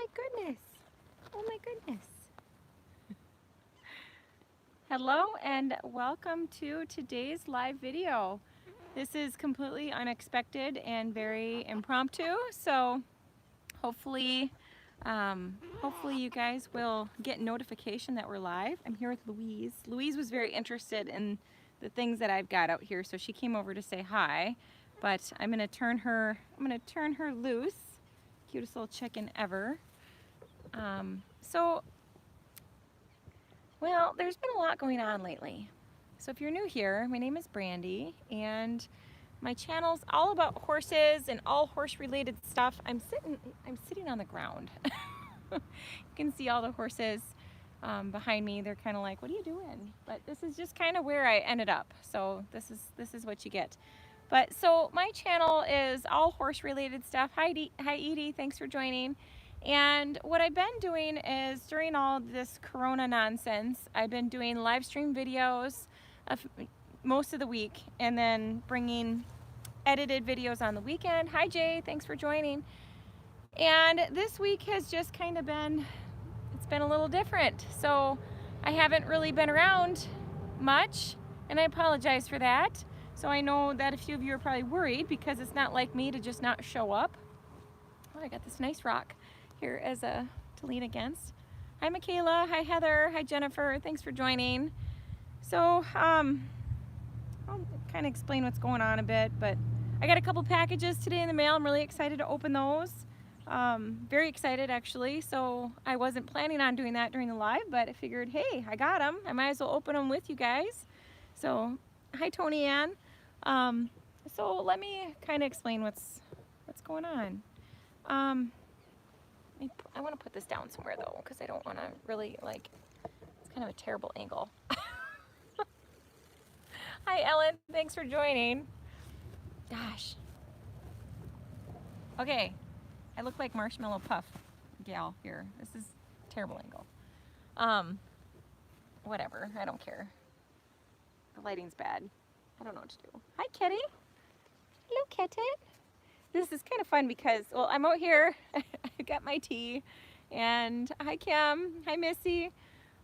my goodness. Oh my goodness. Hello and welcome to today's live video. This is completely unexpected and very impromptu, so hopefully you guys will get notification that we're live. I'm here with Louise. Louise was very interested in the things that I've got out here, so she came over to say hi. But I'm gonna turn her loose. Cutest little chicken ever. Well, there's been a lot going on lately. So if you're new here, my name is Brandy, and my channel's all about horses and all horse-related stuff. I'm sitting on the ground. You can see all the horses behind me. They're kind of like, "What are you doing?" But this is just kind of where I ended up. So this is what you get. But so my channel is all horse-related stuff. Hi Edie, thanks for joining. And what I've been doing is during all this Corona nonsense, I've been doing live stream videos most of the week, and then bringing edited videos on the weekend. Hi Jay, thanks for joining. And this week has just kind of been, it's been a little different. So I haven't really been around much, and I apologize for that. So I know that a few of you are probably worried because it's not like me to just not show up. Oh, I got this nice rock here as to lean against. Hi Michaela, hi Heather, hi Jennifer, thanks for joining. So I'll kind of explain what's going on a bit, but I got a couple packages today in the mail. I'm really excited to open those. Very excited actually. So I wasn't planning on doing that during the live, but I figured, hey, I got them. I might as well open them with you guys. So hi Tony Ann. So let me kind of explain what's going on. I want to put this down somewhere though, because I don't want to really, like, it's kind of a terrible angle. Hi Ellen, thanks for joining. Gosh. Okay, I look like Marshmallow Puff gal here. This is a terrible angle. Whatever, I don't care. The lighting's bad. I don't know what to do. Hi Kitty. Hello kitten. This is kind of fun because, well, I'm out here, I got my tea, and hi Kim, hi Missy,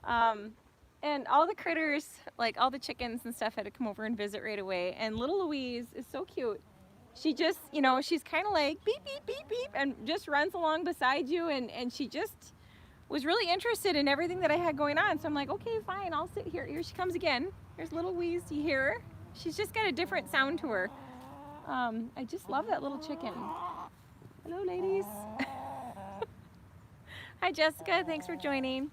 and all the critters, like all the chickens and stuff, had to come over and visit right away. And little Louise is so cute. She just, you know, she's kind of like beep, beep, beep, beep, and just runs along beside you, and she just was really interested in everything that I had going on. So I'm like, okay, fine, I'll sit here. Here she comes again. Here's little Louise, do you hear her? She's just got a different sound to her. I just love that little chicken. Hello, ladies. Hi, Jessica. Thanks for joining.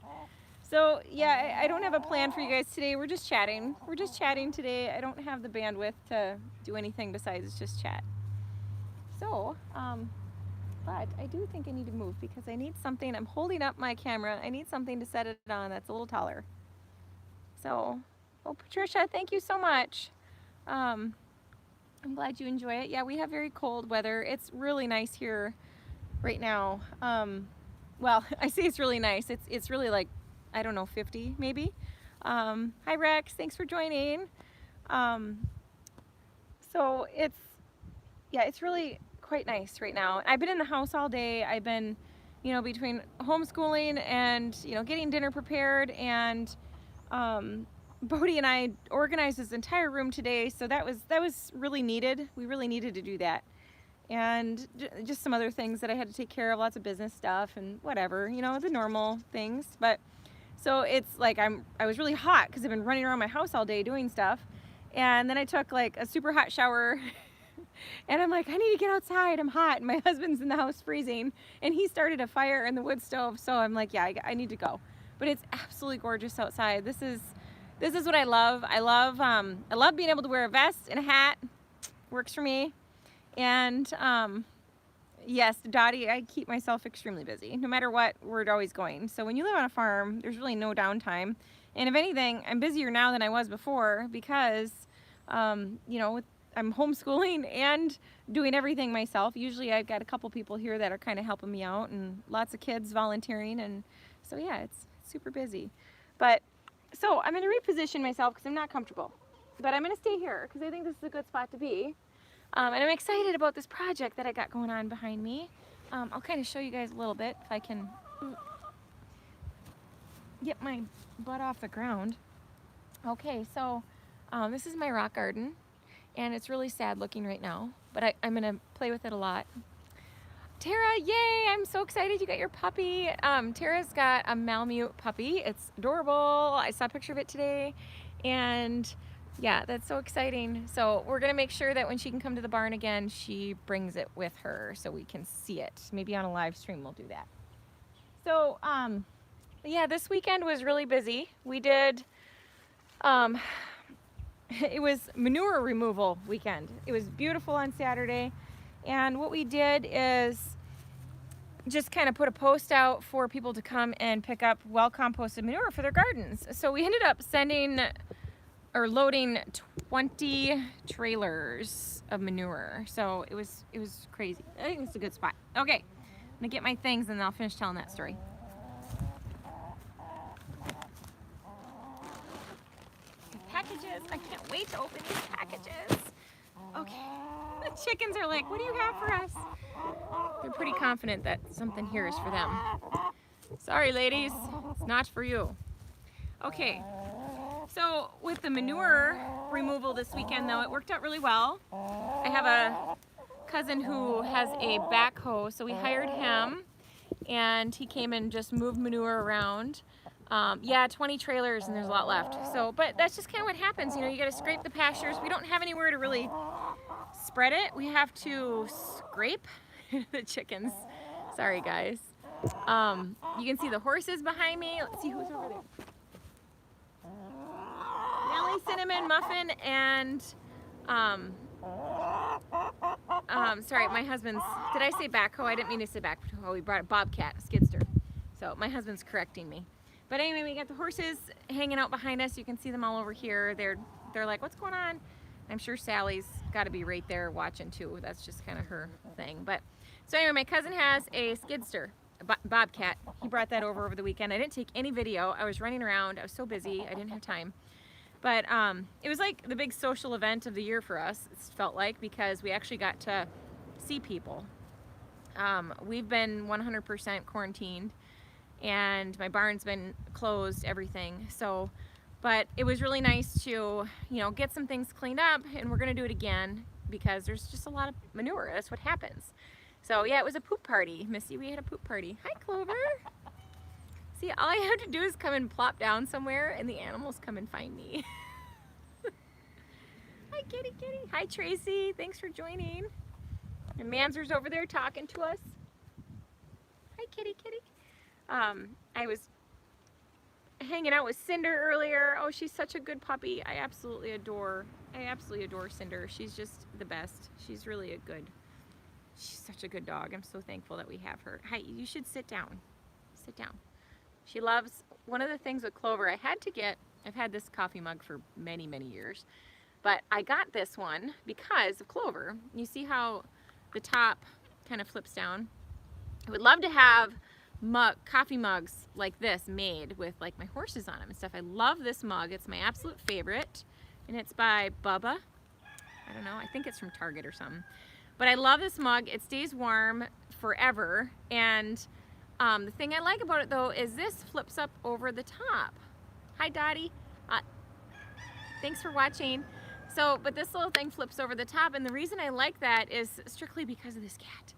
So, yeah, I don't have a plan for you guys today. We're just chatting. We're just chatting today. I don't have the bandwidth to do anything besides just chat. So, but I do think I need to move because I need something. I'm holding up my camera. I need something to set it on that's a little taller. So, oh, Patricia, thank you so much. I'm glad you enjoy it. Yeah, we have very cold weather. It's really nice here right now. Well, I say it's really nice. It's really like, I don't know, 50 maybe. Hi Rex, thanks for joining. So it's really quite nice right now. I've been in the house all day. I've been, you know, between homeschooling and, you know, getting dinner prepared, and Bodie and I organized this entire room today, so that was really needed. We really needed to do that. And just some other things that I had to take care of, lots of business stuff and whatever, you know, the normal things. But so it's like I was really hot because I've been running around my house all day doing stuff. And then I took like a super hot shower and I'm like, I need to get outside, I'm hot. And my husband's in the house freezing, and he started a fire in the wood stove. So I'm like, yeah, I need to go. But it's absolutely gorgeous outside. This is what I love. I love being able to wear a vest and a hat. Works for me. And yes, Dottie, I keep myself extremely busy. No matter what, we're always going. So when you live on a farm, there's really no downtime. And if anything, I'm busier now than I was before because, you know, I'm homeschooling and doing everything myself. Usually I've got a couple people here that are kind of helping me out, and lots of kids volunteering. And so yeah, it's super busy. But so I'm going to reposition myself because I'm not comfortable. But I'm going to stay here because I think this is a good spot to be. And I'm excited about this project that I got going on behind me. I'll kind of show you guys a little bit if I can get my butt off the ground. Okay, so this is my rock garden, and it's really sad looking right now, but I'm gonna play with it a lot. Tara, yay! I'm so excited you got your puppy. Tara's got a Malamute puppy. It's adorable. I saw a picture of it today, and yeah, that's so exciting. So we're gonna make sure that when she can come to the barn again, she brings it with her so we can see it. Maybe on a live stream we'll do that. So yeah, this weekend was really busy. We did, it was manure removal weekend. It was beautiful on Saturday. And what we did is just kind of put a post out for people to come and pick up well-composted manure for their gardens. So we ended up loading 20 trailers of manure. So it was crazy. I think it's a good spot. Okay, I'm gonna get my things and then I'll finish telling that story. Packages, I can't wait to open these packages. Okay, the chickens are like, what do you have for us? They're pretty confident that something here is for them. Sorry ladies, it's not for you. Okay, so with the manure removal this weekend though, it worked out really well. I have a cousin who has a backhoe, so we hired him and he came and just moved manure around. Yeah, 20 trailers and there's a lot left. So, but that's just kind of what happens, you know, you gotta scrape the pastures. We don't have anywhere to really spread it. We have to scrape the chickens. Sorry guys. You can see the horses behind me. Let's see who's over there. Nellie, Cinnamon, Muffin, and sorry, my husband's, did I say backhoe? I didn't mean to say backhoe. We brought a bobcat, a skidster. So my husband's correcting me. But anyway, we got the horses hanging out behind us. You can see them all over here. They're like, what's going on? I'm sure Sally's got to be right there watching too. That's just kind of her thing. But so anyway, my cousin has a skidster, a bobcat. He brought that over the weekend. I didn't take any video. I was running around. I was so busy. I didn't have time. But it was like the big social event of the year for us. It felt like, because we actually got to see people. We've been 100% quarantined, and my barn's been closed, everything. So, but it was really nice to, you know, get some things cleaned up, and we're gonna do it again because there's just a lot of manure. That's what happens. So yeah, it was a poop party. Missy, we had a poop party. Hi, Clover. See, all I have to do is come and plop down somewhere and the animals come and find me. Hi, kitty, kitty. Hi, Tracy. Thanks for joining. And Manzer's over there talking to us. Hi, kitty, kitty. I was hanging out with Cinder earlier. Oh, she's such a good puppy. I absolutely adore Cinder. She's just the best. She's such a good dog. I'm so thankful that we have her. Hi, you should sit down. Sit down. She loves, one of the things with Clover, I've had this coffee mug for many, many years, but I got this one because of Clover. You see how the top kind of flips down? I would love to have coffee mugs like this made with like my horses on them and stuff. I love this mug. It's my absolute favorite, and it's by Bubba. I don't know, I think it's from Target or something. But I love this mug. It stays warm forever, and the thing I like about it though is this flips up over the top. Hi Dottie. Thanks for watching. So, but this little thing flips over the top, and the reason I like that is strictly because of this cat.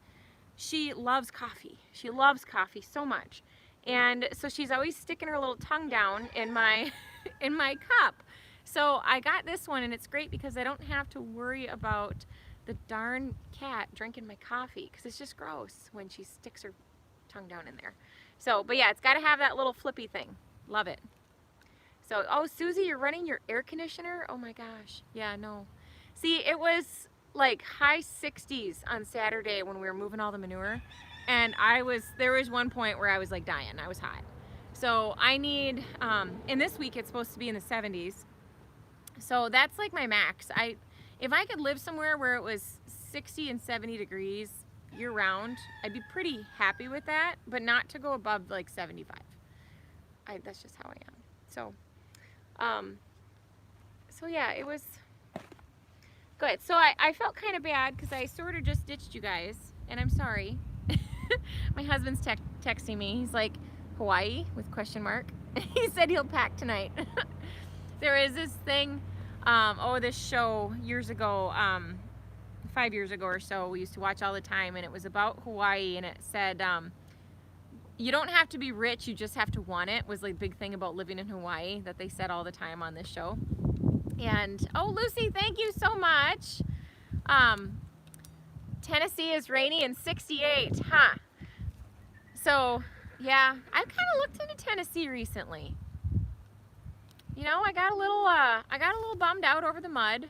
She loves coffee. She loves coffee so much. And so she's always sticking her little tongue down in my in my cup. So I got this one, and it's great because I don't have to worry about the darn cat drinking my coffee, because it's just gross when she sticks her tongue down in there. So, but yeah, it's got to have that little flippy thing. Love it. So, oh, Susie, you're running your air conditioner? Oh my gosh. Yeah, no. See, it was like high 60s on Saturday when we were moving all the manure, and there was one point where I was like dying. I was hot. So I need, and this week it's supposed to be in the 70s. So that's like my max. If I could live somewhere where it was 60 and 70 degrees year round, I'd be pretty happy with that, but not to go above like 75. That's just how I am. So, so yeah, it was good. So I felt kind of bad because I sort of just ditched you guys, and I'm sorry. My husband's texting me. He's like, Hawaii with question mark. He said he'll pack tonight. There is this thing, this show years ago, 5 years ago or so, we used to watch all the time, and it was about Hawaii, and it said, you don't have to be rich, you just have to want it, was like a big thing about living in Hawaii that they said all the time on this show. And, oh, Lucy, thank you so much. Tennessee is rainy and 68, huh? So, yeah, I've kind of looked into Tennessee recently. You know, I got a little bummed out over the mud,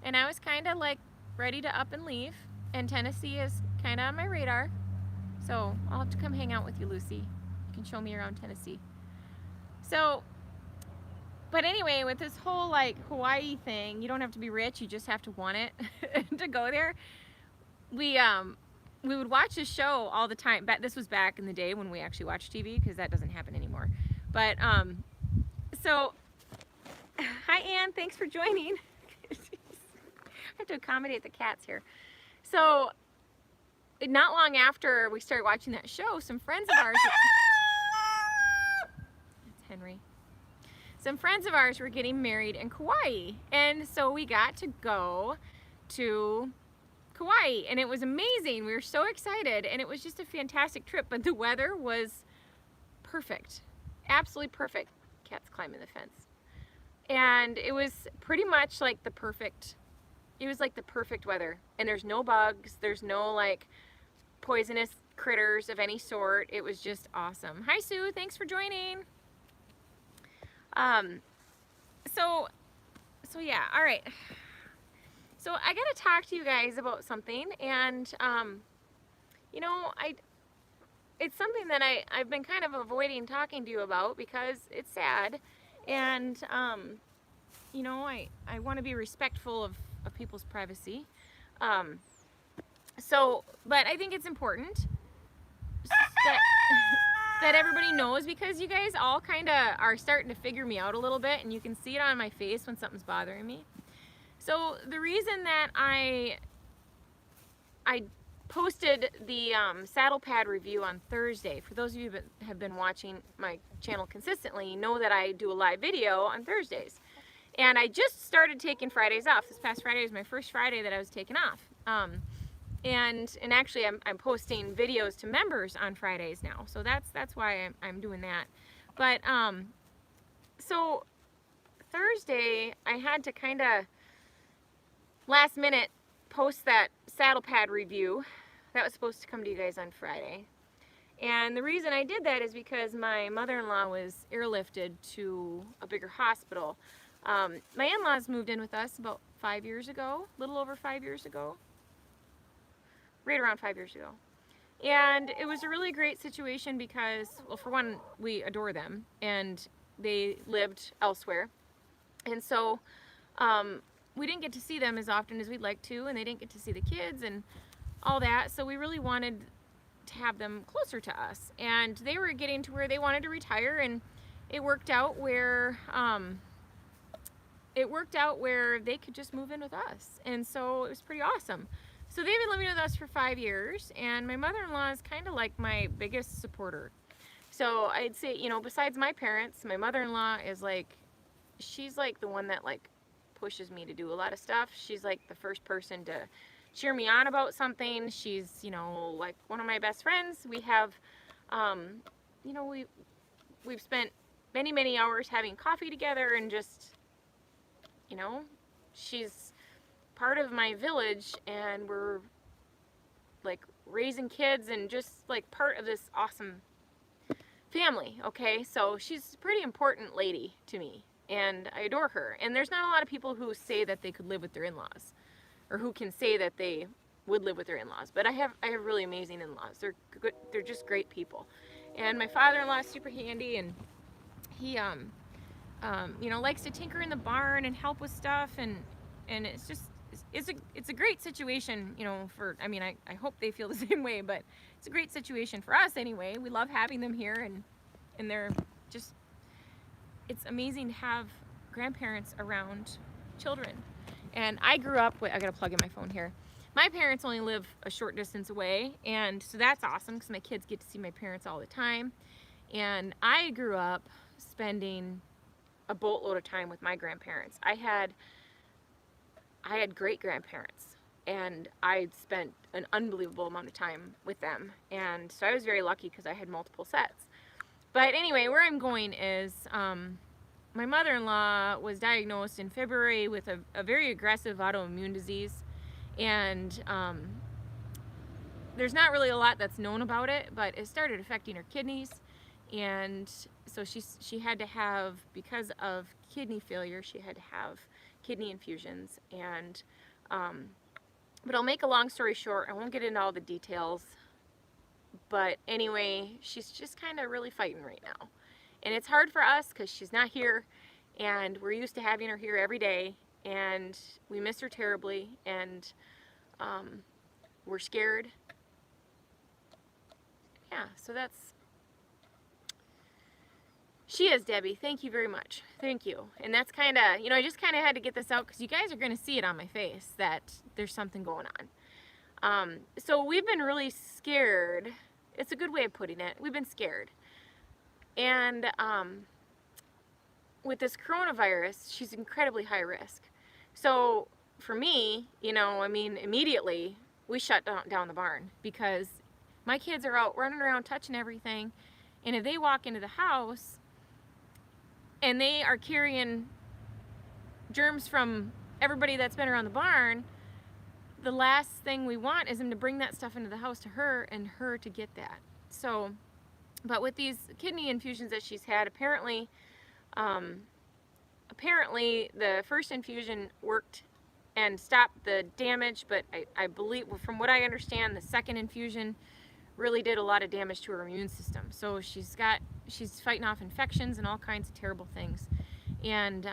and I was kind of like ready to up and leave, and Tennessee is kind of on my radar. So I'll have to come hang out with you, Lucy. You can show me around Tennessee. So, but anyway, with this whole like Hawaii thing, you don't have to be rich, you just have to want it to go there. We would watch this show all the time. This was back in the day when we actually watched TV, because that doesn't happen anymore. But so, hi Ann, thanks for joining. I have to accommodate the cats here. So, not long after we started watching that show, some friends of ours, it's Henry. Some friends of ours were getting married in Kauai, and so we got to go to Kauai, and it was amazing. We were so excited, and it was just a fantastic trip, but the weather was perfect, absolutely perfect. Cat's climbing the fence. And it was pretty much like the perfect, it was like the perfect weather, and there's no bugs, there's no like poisonous critters of any sort. It was just awesome. Hi Sue, thanks for joining. So yeah, all right. So I gotta talk to you guys about something, and you know, it's something that I've been kind of avoiding talking to you about because it's sad, and you know, I want to be respectful of people's privacy. But I think it's important that everybody knows, because you guys all kind of are starting to figure me out a little bit, and you can see it on my face when something's bothering me. So the reason that I posted the saddle pad review on Thursday, for those of you that have been watching my channel consistently, you know that I do a live video on Thursdays. And I just started taking Fridays off. This past Friday was my first Friday that I was taking off. And actually I'm posting videos to members on Fridays now. So that's why I'm doing that. But so Thursday I had to kind of last minute post that saddle pad review that was supposed to come to you guys on Friday. And the reason I did that is because my mother-in-law was airlifted to a bigger hospital. My in-laws moved in with us about 5 years ago, a little over 5 years ago. Right around 5 years ago. And it was a really great situation because, well, for one, we adore them, and they lived elsewhere. And so we didn't get to see them as often as we'd like to, and they didn't get to see the kids and all that, so we really wanted to have them closer to us. And they were getting to where they wanted to retire, and it worked out where they could just move in with us. And so it was pretty awesome. So they've been living with us for 5 years, and my mother-in-law is kind of like my biggest supporter. So I'd say, you know, besides my parents, my mother-in-law is like, she's like the one that like pushes me to do a lot of stuff. She's like the first person to cheer me on about something. She's, you know, like one of my best friends. We have, you know, we've spent many, many hours having coffee together, and just, you know, she's part of my village, and we're like raising kids and just like part of this awesome family. Okay, so she's a pretty important lady to me, and I adore her. And there's not a lot of people who say that they could live with their in-laws, or who can say that they would live with their in-laws. But I have really amazing in-laws. They're good. They're just great people. And my father-in-law is super handy, and he you know, likes to tinker in the barn and help with stuff, and it's just it's a great situation, you know, for, I mean, I hope they feel the same way, but it's a great situation for us anyway. We love having them here, and they're just, it's amazing to have grandparents around children. And I grew up with, I gotta plug in my phone here. my parents only live a short distance away, and so that's awesome because my kids get to see my parents all the time. And I grew up spending a boatload of time with my grandparents. I had great grandparents, and I spent an unbelievable amount of time with them, and so I was very lucky because I had multiple sets. But anyway, where I'm going is my mother-in-law was diagnosed in February with a very aggressive autoimmune disease, and there's not really a lot that's known about it, but it started affecting her kidneys, and so she had to have, because of kidney failure, she had to have kidney infusions. And but I'll make a long story short. I won't get into all the details, but anyway, she's just kind of really fighting right now, and it's hard for us because she's not here, and we're used to having her here every day, and we miss her terribly, and we're scared. Yeah, so she is, Debbie. Thank you very much. Thank you. And that's kind of, I just kind of had to get this out because you guys are going to see it on my face that there's something going on. So we've been really scared. It's a good way of putting it. We've been scared. And with this coronavirus, she's incredibly high risk. So for me, immediately we shut down the barn because my kids are out running around touching everything. And if they walk into the house and they are carrying germs from everybody that's been around the barn, the last thing we want is them to bring that stuff into the house to her and her to get that. So, but with these kidney infusions that she's had, apparently the first infusion worked and stopped the damage, but I believe, from what I understand, the second infusion really did a lot of damage to her immune system. So she's fighting off infections and all kinds of terrible things. And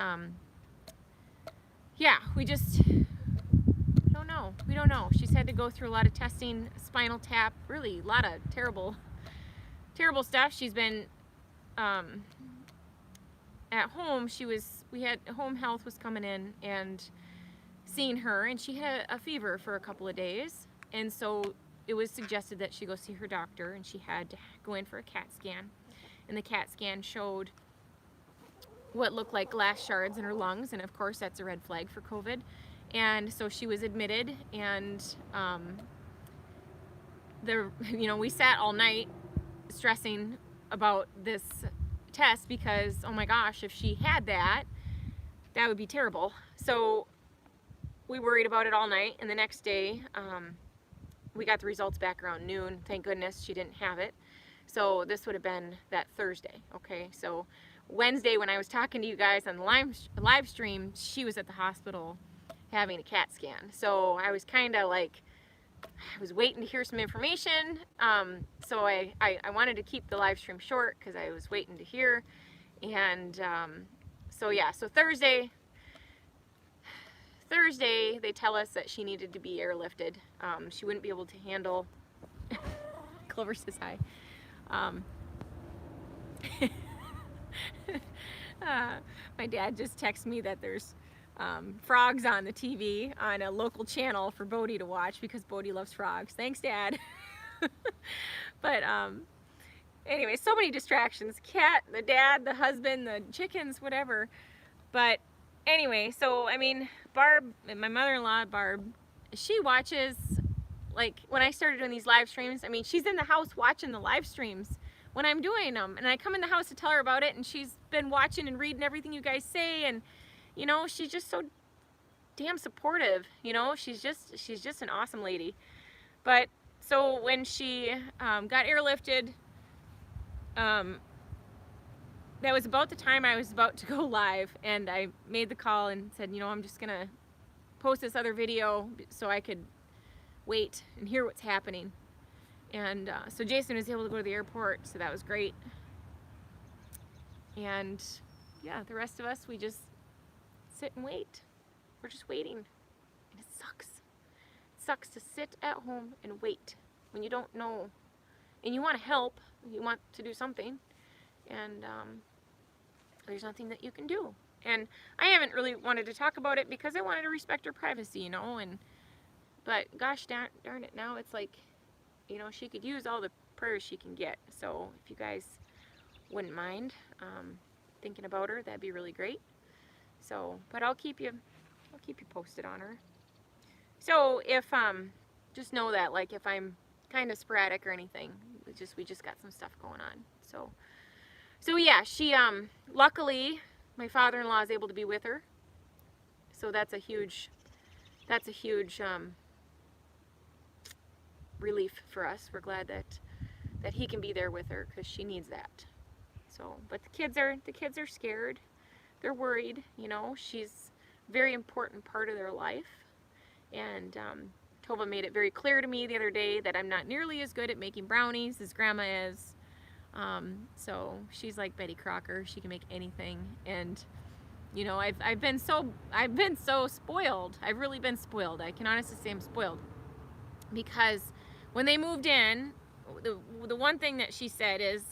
yeah, we don't know. She's had to go through a lot of testing, spinal tap, really a lot of terrible stuff. She's been at home. We had home health was coming in and seeing her, and she had a fever for a couple of days, and so it was suggested that she go see her doctor, and she had to go in for a CAT scan. And the CAT scan showed what looked like glass shards in her lungs, and of course that's a red flag for COVID. And so she was admitted, and we sat all night stressing about this test because, oh my gosh, if she had that would be terrible. So we worried about it all night, and the next day we got the results back around noon. Thank goodness she didn't have it. So this would have been that Thursday, okay? So Wednesday, when I was talking to you guys on the live stream, she was at the hospital having a CAT scan. So I was kind of like, I was waiting to hear some information. So I wanted to keep the live stream short because I was waiting to hear. And so yeah, so Thursday, they tell us that she needed to be airlifted. She wouldn't be able to handle. Clover says hi. My dad just texted me that there's frogs on the TV on a local channel for Bodhi to watch because Bodhi loves frogs. Thanks, Dad. But anyway, so many distractions. Cat, the dad, the husband, the chickens, whatever. But anyway, so I mean, Barb, my mother-in-law, Barb, she watches, like when I started doing these live streams, I mean, she's in the house watching the live streams when I'm doing them, and I come in the house to tell her about it, and she's been watching and reading everything you guys say, and she's just so damn supportive. She's just an awesome lady. But so when she got airlifted, that was about the time I was about to go live, and I made the call and said, I'm just gonna post this other video so I could wait and hear what's happening. And so Jason was able to go to the airport, so that was great. And yeah, the rest of us, we just sit and wait. We're just waiting, and it sucks. It sucks to sit at home and wait when you don't know, and you want to help, you want to do something, and there's nothing that you can do. And I haven't really wanted to talk about it because I wanted to respect her privacy, and But gosh darn it, now it's like, you know, she could use all the prayers she can get. So if you guys wouldn't mind thinking about her, that'd be really great. So, but I'll keep you posted on her. So if just know that, like, if I'm kind of sporadic or anything, we just got some stuff going on. So yeah, she luckily my father-in-law is able to be with her. So that's a huge relief for us. We're glad that he can be there with her, because she needs that. So, but the kids are scared. They're worried. You know, she's a very important part of their life. And Tova made it very clear to me the other day that I'm not nearly as good at making brownies as Grandma is. So she's like Betty Crocker. She can make anything. And you know, I've been so spoiled. I've really been spoiled. I can honestly say I'm spoiled, because when they moved in, the one thing that she said is,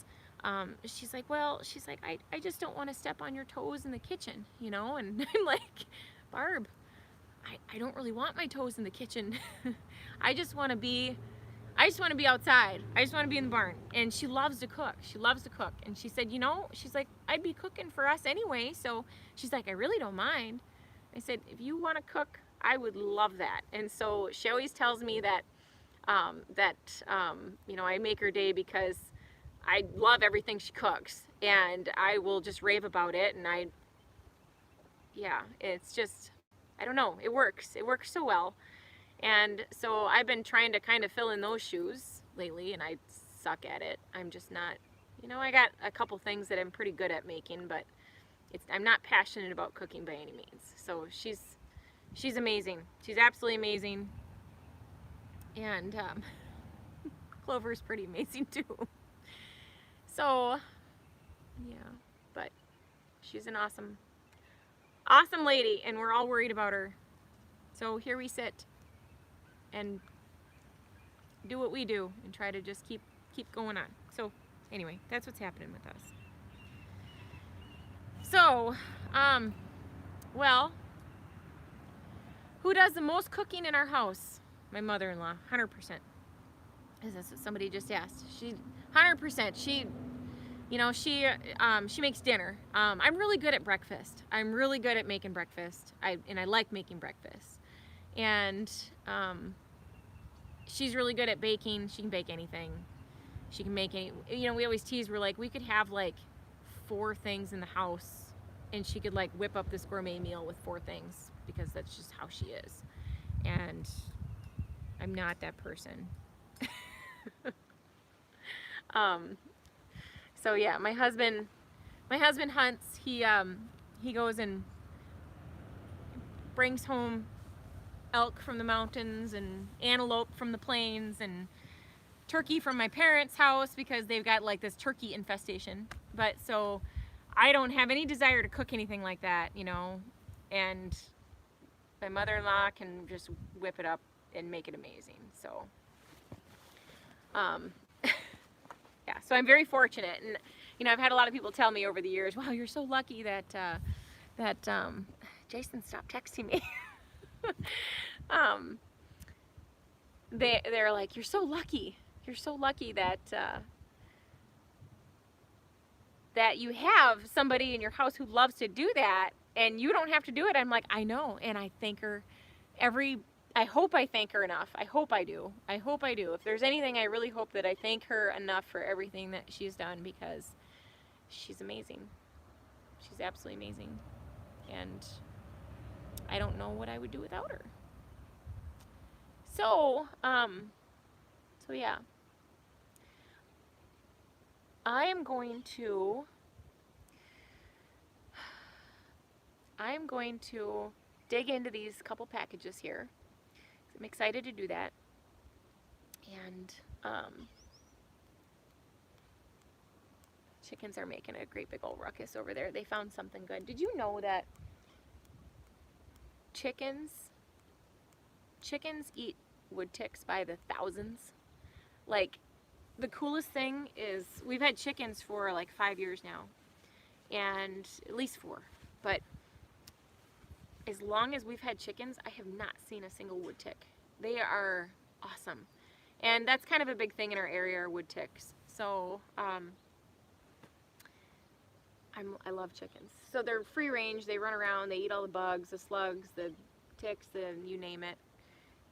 she's like, I just don't want to step on your toes in the kitchen, you know? And I'm like, Barb, I don't really want my toes in the kitchen. I just want to be outside. I just want to be in the barn. And she loves to cook. And she said, you know, she's like, I'd be cooking for us anyway. So she's like, I really don't mind. I said, if you want to cook, I would love that. And so she always tells me that, you know, I make her day because I love everything she cooks, and I will just rave about it. And yeah, it's just, I don't know, it works so well. And so I've been trying to kind of fill in those shoes lately, and I suck at it. I'm just not, you know, I got a couple things that I'm pretty good at making, but I'm not passionate about cooking by any means. So she's amazing. She's absolutely amazing. And Clover's pretty amazing too. So yeah, but she's an awesome lady, and we're all worried about her. So here we sit and do what we do and try to just keep going on. So anyway, that's what's happening with us. So well, who does the most cooking in our house? My mother-in-law, 100%. Is this what somebody just asked? She 100%. She, you know, she makes dinner. I'm really good at breakfast. I'm really good at making breakfast. I like making breakfast. And she's really good at baking. She can bake anything. She can make any, you know, we always tease, we're like, we could have like 4 things in the house, and she could like whip up this gourmet meal with 4 things, because that's just how she is. And I'm not that person. So yeah, my husband hunts. He goes and brings home elk from the mountains and antelope from the plains and turkey from my parents' house, because they've got like this turkey infestation. But so I don't have any desire to cook anything like that, you know, and my mother-in-law can just whip it up and make it amazing. So yeah, so I'm very fortunate. And you know, I've had a lot of people tell me over the years, wow, you're so lucky that Jason stopped texting me. They're like, you're so lucky that you have somebody in your house who loves to do that, and you don't have to do it. I'm like, I know, and I thank her I hope I thank her enough. I hope I do. If there's anything, I really hope that I thank her enough for everything that she's done, because she's amazing. She's absolutely amazing. And I don't know what I would do without her. So, so yeah. I am going to dig into these couple packages here. I'm excited to do that. And chickens are making a great big old ruckus over there. They found something good. Did you know that chickens eat wood ticks by the thousands? Like, the coolest thing is, we've had chickens for like 5 years now, and at least 4, but as long as we've had chickens, I have not seen a single wood tick. They are awesome. And that's kind of a big thing in our area, are wood ticks. So I love chickens. So they're free range. They run around. They eat all the bugs, the slugs, the ticks, you name it.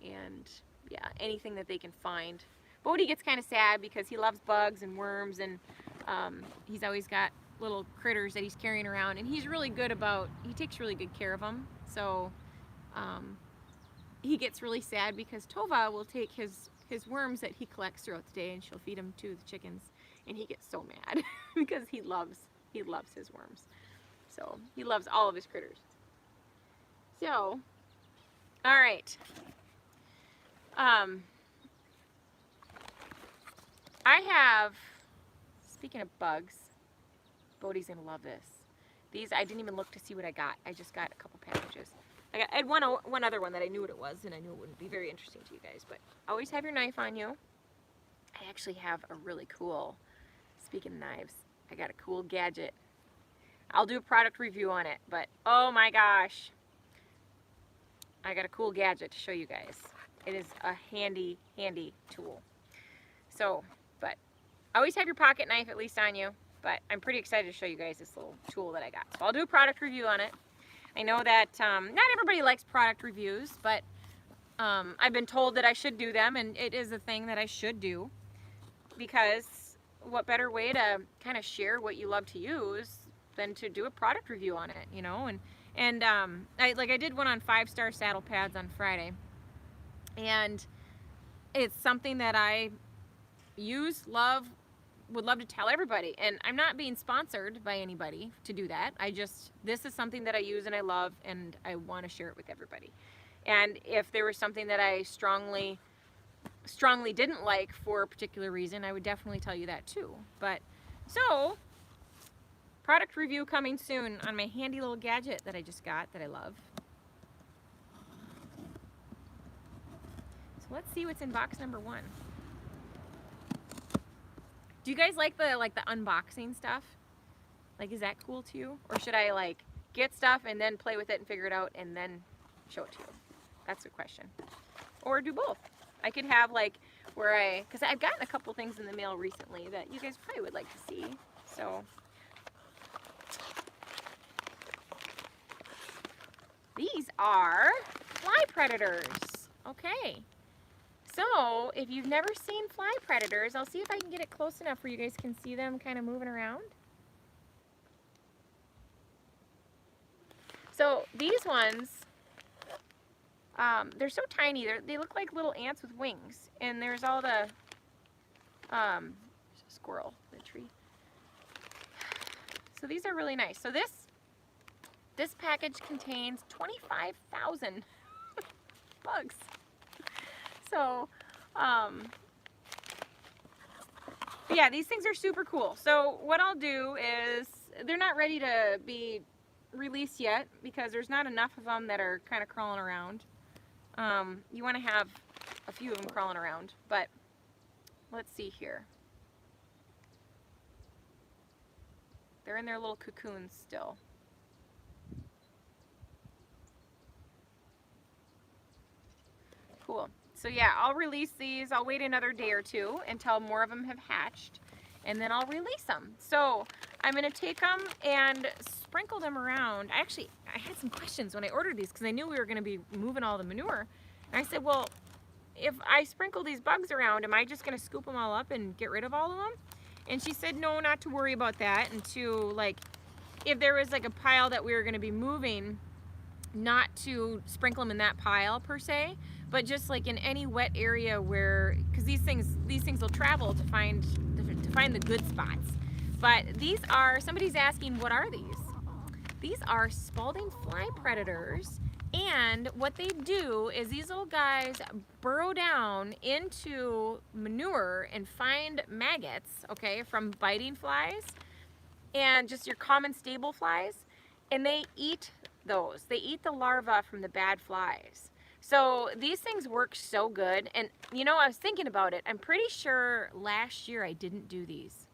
And yeah, anything that they can find. Bodie gets kind of sad because he loves bugs and worms, and he's always got little critters that he's carrying around, and he's really good about, he takes really good care of them. So he gets really sad because Tova will take his worms that he collects throughout the day, and she'll feed them to the chickens, and he gets so mad because he loves his worms. So he loves all of his critters. So, all right. I have, speaking of bugs, Bodie's gonna love this. These, I didn't even look to see what I got. I just got a couple packages. I had one other one that I knew what it was, and I knew it wouldn't be very interesting to you guys, but always have your knife on you. I actually have a really cool, speaking of knives, I got a cool gadget. I'll do a product review on it, but oh my gosh, I got a cool gadget to show you guys. It is a handy, handy tool. So, but always have your pocket knife at least on you, but I'm pretty excited to show you guys this little tool that I got. So I'll do a product review on it. I know that not everybody likes product reviews, but I've been told that I should do them, and it is a thing that I should do, because what better way to kind of share what you love to use than to do a product review on it, you know? And I did one on 5-star saddle pads on Friday, and it's something that I use, love, would love to tell everybody. And I'm not being sponsored by anybody to do that. This is something that I use and I love, and I want to share it with everybody. And if there was something that I strongly didn't like for a particular reason, I would definitely tell you that too. But so, product review coming soon on my handy little gadget that I just got that I love. So let's see what's in box number 1. Do you guys like the unboxing stuff? Like, is that cool to you? Or should I like get stuff and then play with it and figure it out and then show it to you? That's the question. Or do both. I could have like because I've gotten a couple things in the mail recently that you guys probably would like to see. So these are fly predators. Okay. So if you've never seen fly predators, I'll see if I can get it close enough where you guys can see them kind of moving around. So these ones, they're so tiny. They look like little ants with wings. And there's all the, there's a squirrel in the tree. So these are really nice. So this package contains 25,000 bugs. So, yeah, these things are super cool. So what I'll do is, they're not ready to be released yet because there's not enough of them that are kind of crawling around. You want to have a few of them crawling around, but let's see here. They're in their little cocoons still. Cool. So yeah, I'll release these. I'll wait another day or two until more of them have hatched, and then I'll release them. So I'm going to take them and sprinkle them around. I had some questions when I ordered these because I knew we were going to be moving all the manure. And I said, well, if I sprinkle these bugs around, am I just going to scoop them all up and get rid of all of them? And she said, no, not to worry about that. And to, like, if there was like a pile that we were going to be moving, not to sprinkle them in that pile per se, but just like in any wet area where, because these things will travel to find the good spots. But these are, somebody's asking, what are these? These are Spalding fly predators, and what they do is these little guys burrow down into manure and find maggots, okay, from biting flies and just your common stable flies, and they eat those. They eat the larvae from the bad flies. So these things work so good. And you know, I was thinking about it. I'm pretty sure last year I didn't do these.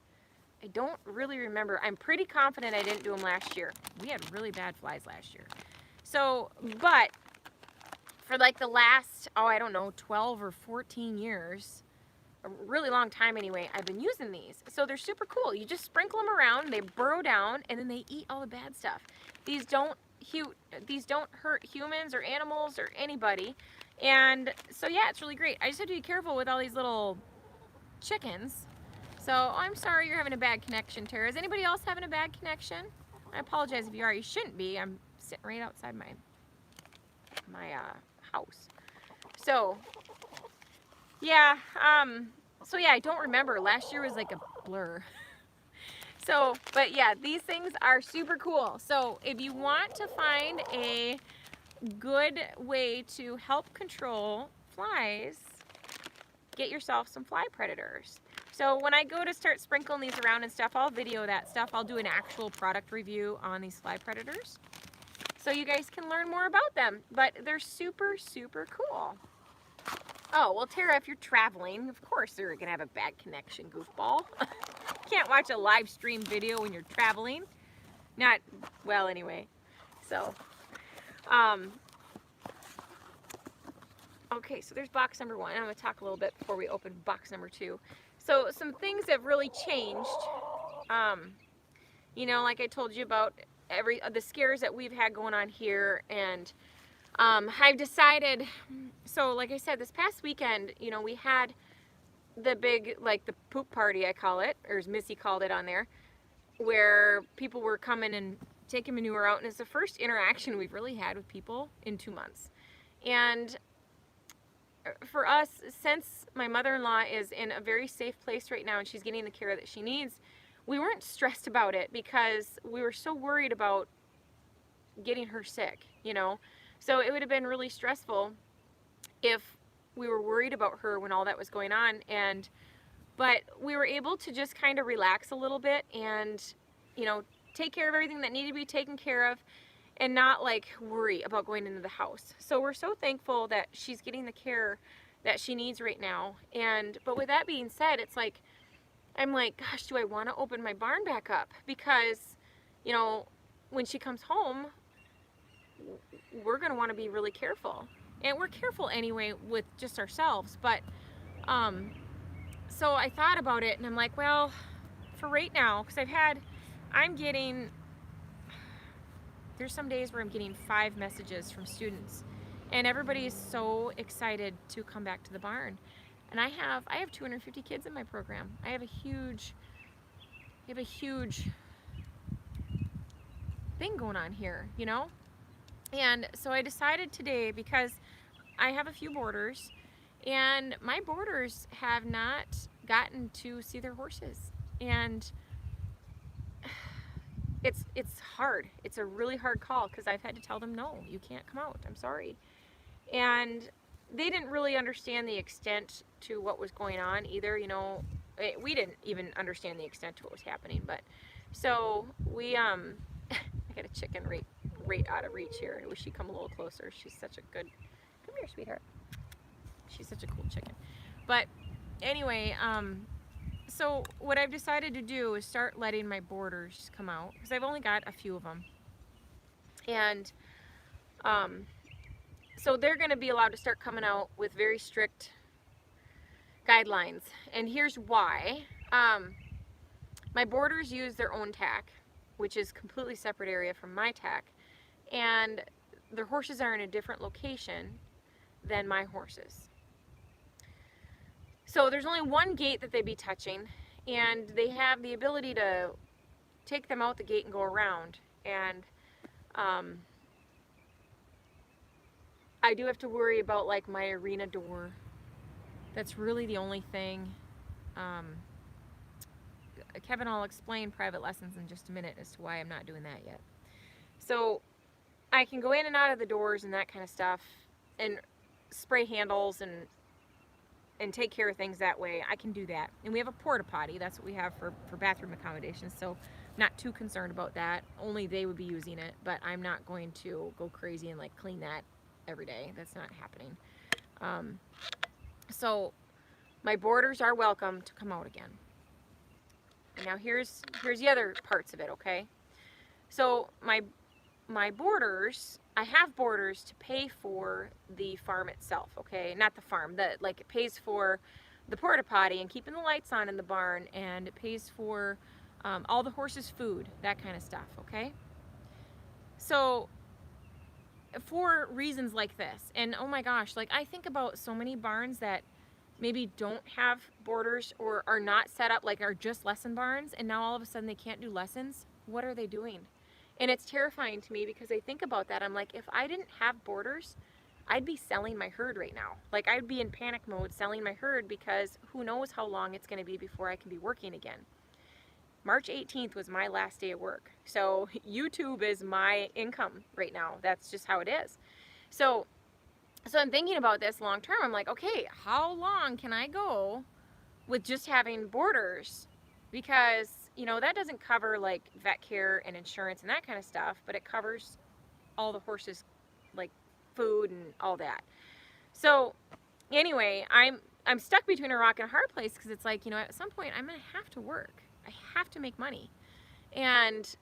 I don't really remember. I'm pretty confident I didn't do them last year. We had really bad flies last year. So, but for like the last, oh, I don't know, 12 or 14 years, a really long time anyway, I've been using these. So they're super cool. You just sprinkle them around, they burrow down, and then they eat all the bad stuff. These don't hurt humans or animals or anybody. And so yeah, it's really great. I just have to be careful with all these little chickens. So I'm sorry you're having a bad connection, Tara. Is anybody else having a bad connection? I apologize if you are. You shouldn't be. I'm sitting right outside my house. So yeah, I don't remember. Last year was like a blur. So, but yeah, these things are super cool. So if you want to find a good way to help control flies, get yourself some fly predators. So when I go to start sprinkling these around and stuff, I'll video that stuff. I'll do an actual product review on these fly predators, so you guys can learn more about them. But they're super, super cool. Oh, well, Tara, if you're traveling, of course you're gonna have a bad connection, goofball. Can't watch a live stream video when you're traveling. Not, well, anyway. So, okay, so there's box number 1. I'm gonna talk a little bit before we open box number 2. So some things have really changed. You know, like I told you about the scares that we've had going on here, and I've decided, so like I said, this past weekend, you know, we had the big, like the poop party, I call it, or as Missy called it on there, where people were coming and taking manure out, and it's the first interaction we've really had with people in 2 months. And for us, since my mother-in-law is in a very safe place right now and she's getting the care that she needs, we weren't stressed about it because we were so worried about getting her sick, you know. So it would have been really stressful if we were worried about her when all that was going on. But we were able to just kind of relax a little bit and, you know, take care of everything that needed to be taken care of and not like worry about going into the house. So we're so thankful that she's getting the care that she needs right now. But with that being said, it's like, I'm like, gosh, do I want to open my barn back up? Because, you know, when she comes home, we're going to want to be really careful. And we're careful anyway with just ourselves. But, so I thought about it and I'm like, well, for right now, because there's some days where I'm getting 5 messages from students, and everybody is so excited to come back to the barn. And I have 250 kids in my program. I have a huge thing going on here, you know? And so I decided today, because I have a few boarders, and my boarders have not gotten to see their horses. And it's hard. It's a really hard call because I've had to tell them, no, you can't come out. I'm sorry. And they didn't really understand the extent to what was going on either. You know, we didn't even understand the extent to what was happening. But so we, I got a chicken right out of reach here. I wish she'd come a little closer. She's such a good, come here, sweetheart. She's such a cool chicken. But anyway, so what I've decided to do is start letting my boarders come out, because I've only got a few of them. And so they're going to be allowed to start coming out with very strict guidelines. And here's why. My boarders use their own TACK, which is completely separate area from my TACK. And their horses are in a different location than my horses. So there's only one gate that they'd be touching, and they have the ability to take them out the gate and go around. And I do have to worry about like my arena door. That's really the only thing. Kevin, I'll explain private lessons in just a minute as to why I'm not doing that yet. So I can go in and out of the doors and that kind of stuff, and spray handles and take care of things that way. I can do that. And we have a porta potty. That's what we have for bathroom accommodations. So not too concerned about that. Only they would be using it, but I'm not going to go crazy and like clean that every day. That's not happening. So my boarders are welcome to come out again. And now here's the other parts of it, okay? So my my boarders, I have boarders to pay for the farm itself, okay? Not the farm, like it pays for the porta potty and keeping the lights on in the barn, and it pays for all the horses' food, that kind of stuff, okay? So for reasons like this, and oh my gosh, like I think about so many barns that maybe don't have boarders or are not set up, like are just lesson barns, and now all of a sudden they can't do lessons. What are they doing? And it's terrifying to me because I think about that. I'm like, if I didn't have boarders, I'd be selling my herd right now. Like I'd be in panic mode selling my herd because who knows how long it's going to be before I can be working again. March 18th was my last day of work. So YouTube is my income right now. That's just how it is. So I'm thinking about this long term. I'm like, okay, how long can I go with just having boarders? Because, you know, that doesn't cover like vet care and insurance and that kind of stuff, but it covers all the horses, like food and all that. So anyway, I'm stuck between a rock and a hard place because it's like, you know, at some point I'm going to have to work. I have to make money. And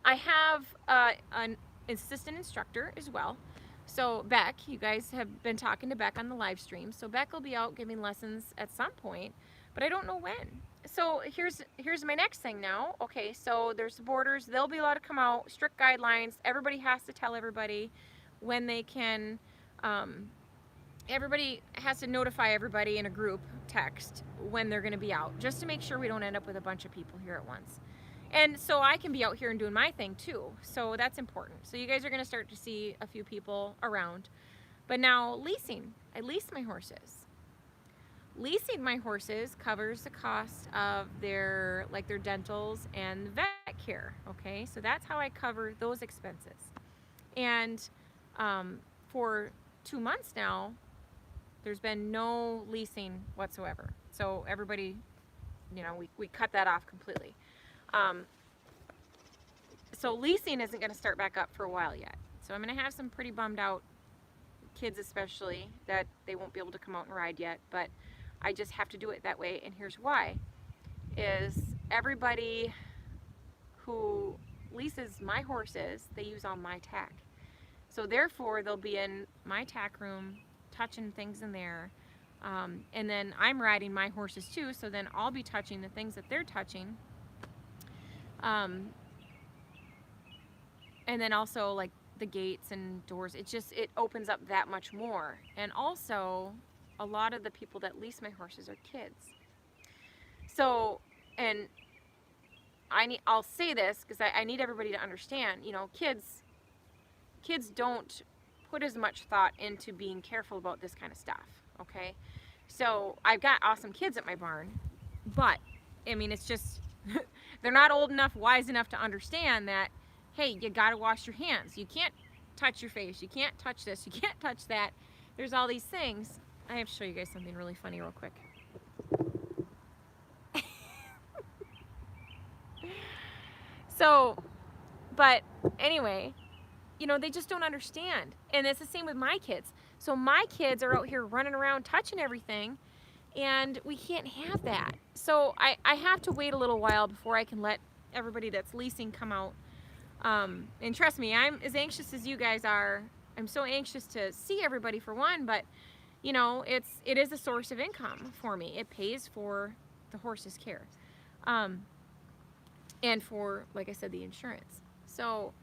I have an assistant instructor as well. So Beck, you guys have been talking to Beck on the live stream. So Beck will be out giving lessons at some point, but I don't know when. So here's my next thing now. Okay, so there's the boarders. They'll be allowed to come out, strict guidelines. Everybody has to tell everybody when they can. Everybody has to notify everybody in a group text when they're going to be out, just to make sure we don't end up with a bunch of people here at once. And so I can be out here and doing my thing too. So that's important. So you guys are going to start to see a few people around. But now leasing. I lease my horses. Leasing my horses covers the cost of their dentals and vet care. Okay, so that's how I cover those expenses. And for 2 months now, there's been no leasing whatsoever. So everybody, you know, we cut that off completely. So leasing isn't going to start back up for a while yet. So I'm going to have some pretty bummed out kids, especially, that they won't be able to come out and ride yet. But I just have to do it that way. And here's why. Is everybody who leases my horses, they use all my tack. So therefore, they'll be in my tack room, touching things in there. And then I'm riding my horses too, so then I'll be touching the things that they're touching. And then also like the gates and doors, it opens up that much more. And also, a lot of the people that lease my horses are kids. So, and I'll say this because I need everybody to understand, you know, kids don't put as much thought into being careful about this kind of stuff, okay? So I've got awesome kids at my barn, but I mean, it's just, they're not old enough, wise enough to understand that, hey, you gotta wash your hands. You can't touch your face. You can't touch this. You can't touch that. There's all these things. I have to show you guys something really funny real quick. So, but anyway, you know, they just don't understand. And it's the same with my kids. So my kids are out here running around touching everything, and we can't have that. So I have to wait a little while before I can let everybody that's leasing come out. And trust me, I'm as anxious as you guys are. I'm so anxious to see everybody for one, but you know, it is a source of income for me. It pays for the horse's care. And for, like I said, the insurance. So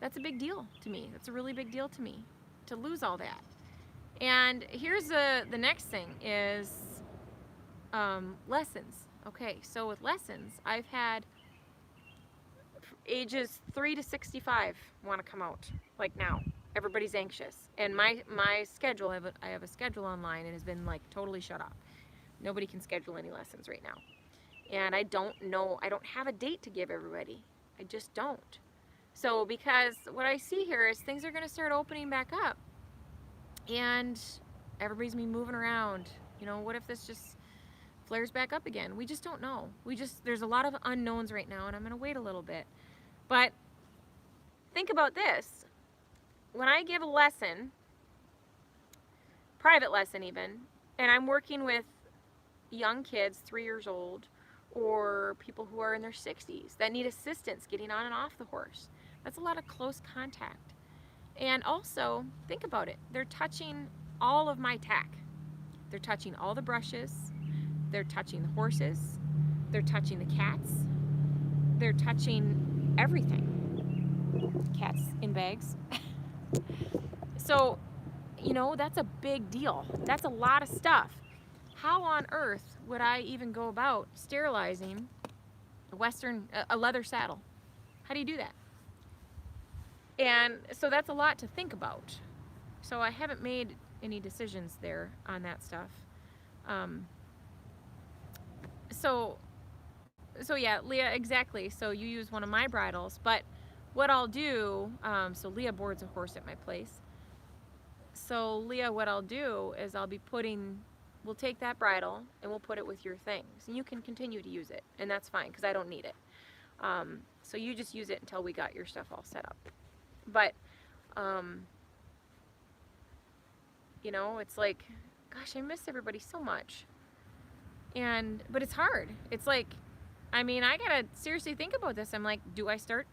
that's a big deal to me. That's a really big deal to me, to lose all that. And here's the next thing is lessons. Okay, so with lessons, I've had ages 3 to 65 want to come out, like now. Everybody's anxious. And my schedule, I have a schedule online, and has been like totally shut off. Nobody can schedule any lessons right now. And I don't know, I don't have a date to give everybody. I just don't. So because what I see here is things are going to start opening back up, and everybody's gonna be moving around. You know, what if this just flares back up again? We just don't know. There's a lot of unknowns right now, and I'm going to wait a little bit. But think about this. When I give a lesson, private lesson even, and I'm working with young kids, 3 years old, or people who are in their 60s that need assistance getting on and off the horse. That's a lot of close contact. And also, think about it. They're touching all of my tack. They're touching all the brushes. They're touching the horses. They're touching the cats. They're touching everything. Cats in bags. So, you know, that's a big deal. That's a lot of stuff. How on earth would I even go about sterilizing a leather saddle? How do you do that? And so that's a lot to think about. So I haven't made any decisions there on that stuff. So yeah, Leah, exactly. So you use one of my bridles, but what I'll do, so Leah boards a horse at my place. So Leah, what I'll do is we'll take that bridle and we'll put it with your things. And you can continue to use it, and that's fine because I don't need it. So you just use it until we got your stuff all set up. But, you know, it's like, gosh, I miss everybody so much. But it's hard. It's like, I mean, I gotta seriously think about this. I'm like, do I start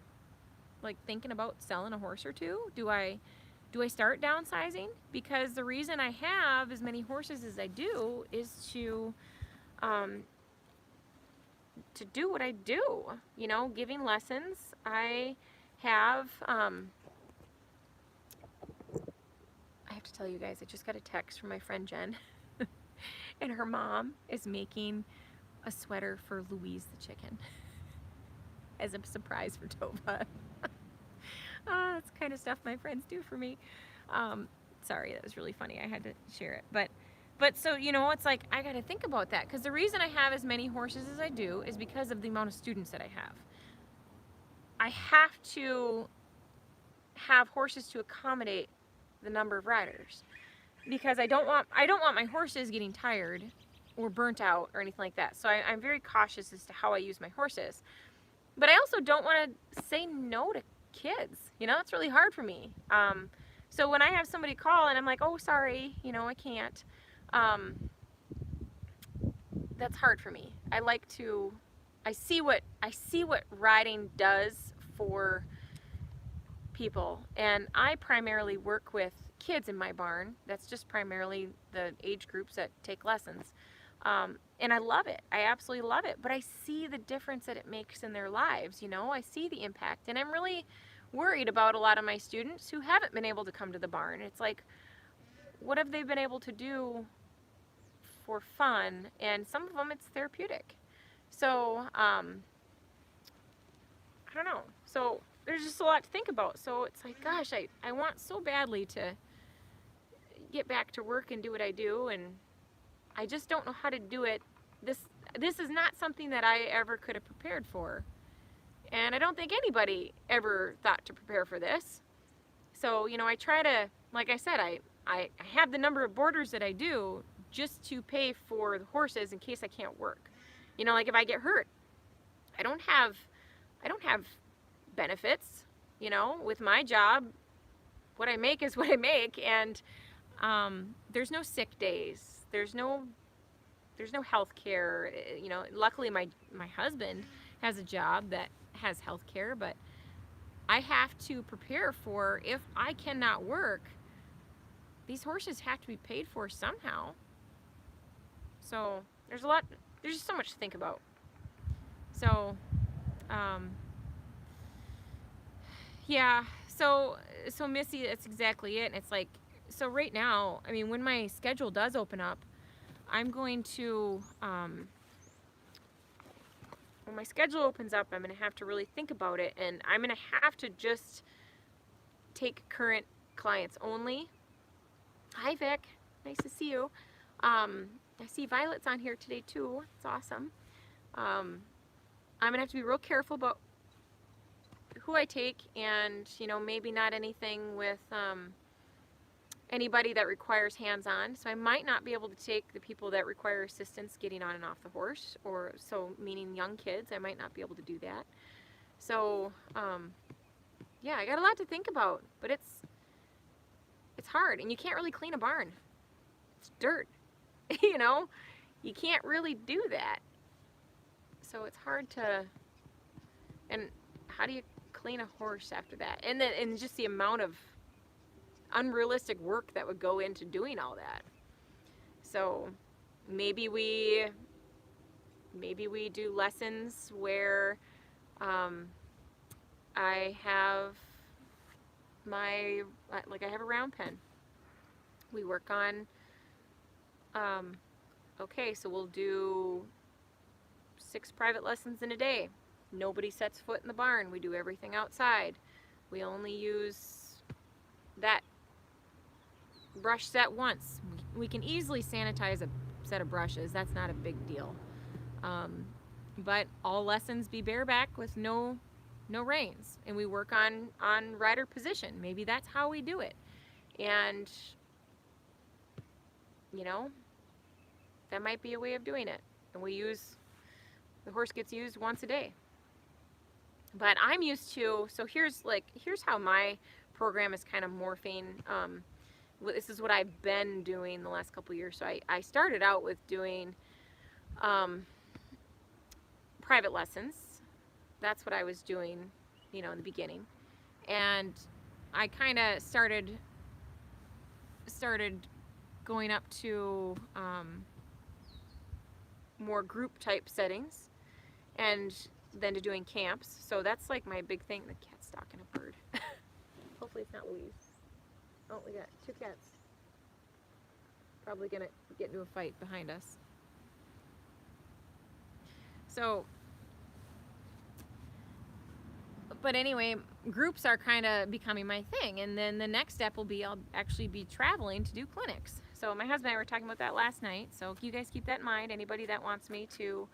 like thinking about selling a horse or two? Do I start downsizing? Because the reason I have as many horses as I do is to do what I do, you know, giving lessons. I have to tell you guys, I just got a text from my friend Jen and her mom is making a sweater for Louise the chicken as a surprise for Tova. That's the kind of stuff my friends do for me. Sorry, that was really funny. I had to share it. But so, you know, it's like, I got to think about that, because the reason I have as many horses as I do is because of the amount of students that I have. I have to have horses to accommodate the number of riders, because I don't want my horses getting tired or burnt out or anything like that. So I'm very cautious as to how I use my horses. But I also don't want to say no to kids. You know, it's really hard for me. So when I have somebody call and I'm like, oh, sorry, you know, I can't, that's hard for me. I see what riding does for people, and I primarily work with kids in my barn. That's just primarily the age groups that take lessons. And I love it. I absolutely love it. But I see the difference that it makes in their lives, you know? I see the impact. And I'm really worried about a lot of my students who haven't been able to come to the barn. It's like, what have they been able to do for fun? And some of them, it's therapeutic. So, I don't know. So there's just a lot to think about. So it's like, gosh, I want so badly to get back to work and do what I do, and I just don't know how to do it. This is not something that I ever could have prepared for. And I don't think anybody ever thought to prepare for this. So, you know, I try to, like I said, I have the number of boarders that I do just to pay for the horses in case I can't work. You know, like if I get hurt, I don't have benefits. You know, with my job, what I make is what I make, and there's no sick days. There's no health care. You know, luckily my husband has a job that has health care, but I have to prepare for, if I cannot work, these horses have to be paid for somehow. So there's just so much to think about. So yeah, so Missy, that's exactly it. And it's like, so right now, I mean, when my schedule does open up, I'm going to, when my schedule opens up, I'm going to have to really think about it, and I'm going to have to just take current clients only. Hi, Vic. Nice to see you. I see Violet's on here today, too. It's awesome. I'm going to have to be real careful about who I take, and, you know, maybe not anything with anybody that requires hands-on. So I might not be able to take the people that require assistance getting on and off the horse, or so, meaning young kids. I might not be able to do that. So yeah, I got a lot to think about, but it's hard, and you can't really clean a barn. It's dirt. You know, you can't really do that. So it's hard to, and how do you clean a horse after that? And just the amount of unrealistic work that would go into doing all that. So maybe we do lessons where I have I have a round pen. We work on, okay, so we'll do 6 private lessons in a day. Nobody sets foot in the barn. We do everything outside. We only use that brush set once. We can easily sanitize a set of brushes. That's not a big deal. But all lessons be bareback with no reins, and we work on rider position. Maybe that's how we do it. And you know, that might be a way of doing it. And the horse gets used once a day. But I'm used to, so here's how my program is kind of morphing. This is what I've been doing the last couple years. So I started out with doing private lessons. That's what I was doing, in the beginning. And I kind of started going up to more group type settings, and then to doing camps. So that's like my big thing. The cat's stalking a bird. Hopefully it's not Louise. Oh, we got 2 cats. Probably gonna get into a fight behind us. So, but anyway, groups are kind of becoming my thing, and then the next step will be I'll actually be traveling to do clinics. So my husband and I were talking about that last night, so you guys keep that in mind. Anybody that wants me to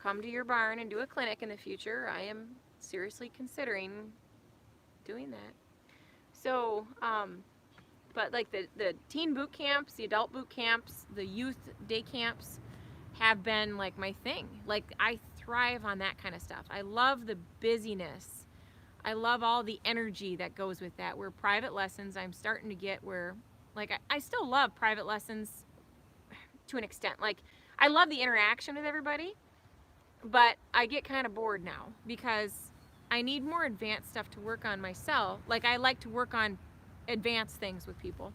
come to your barn and do a clinic in the future, I am seriously considering doing that. So, but like the teen boot camps, the adult boot camps, the youth day camps have been like my thing. Like, I thrive on that kind of stuff. I love the busyness. I love all the energy that goes with that. Where private lessons, I'm starting to get where, like, I still love private lessons to an extent. Like, I love the interaction with everybody, but I get kind of bored now because I need more advanced stuff to work on myself. Like, I like to work on advanced things with people.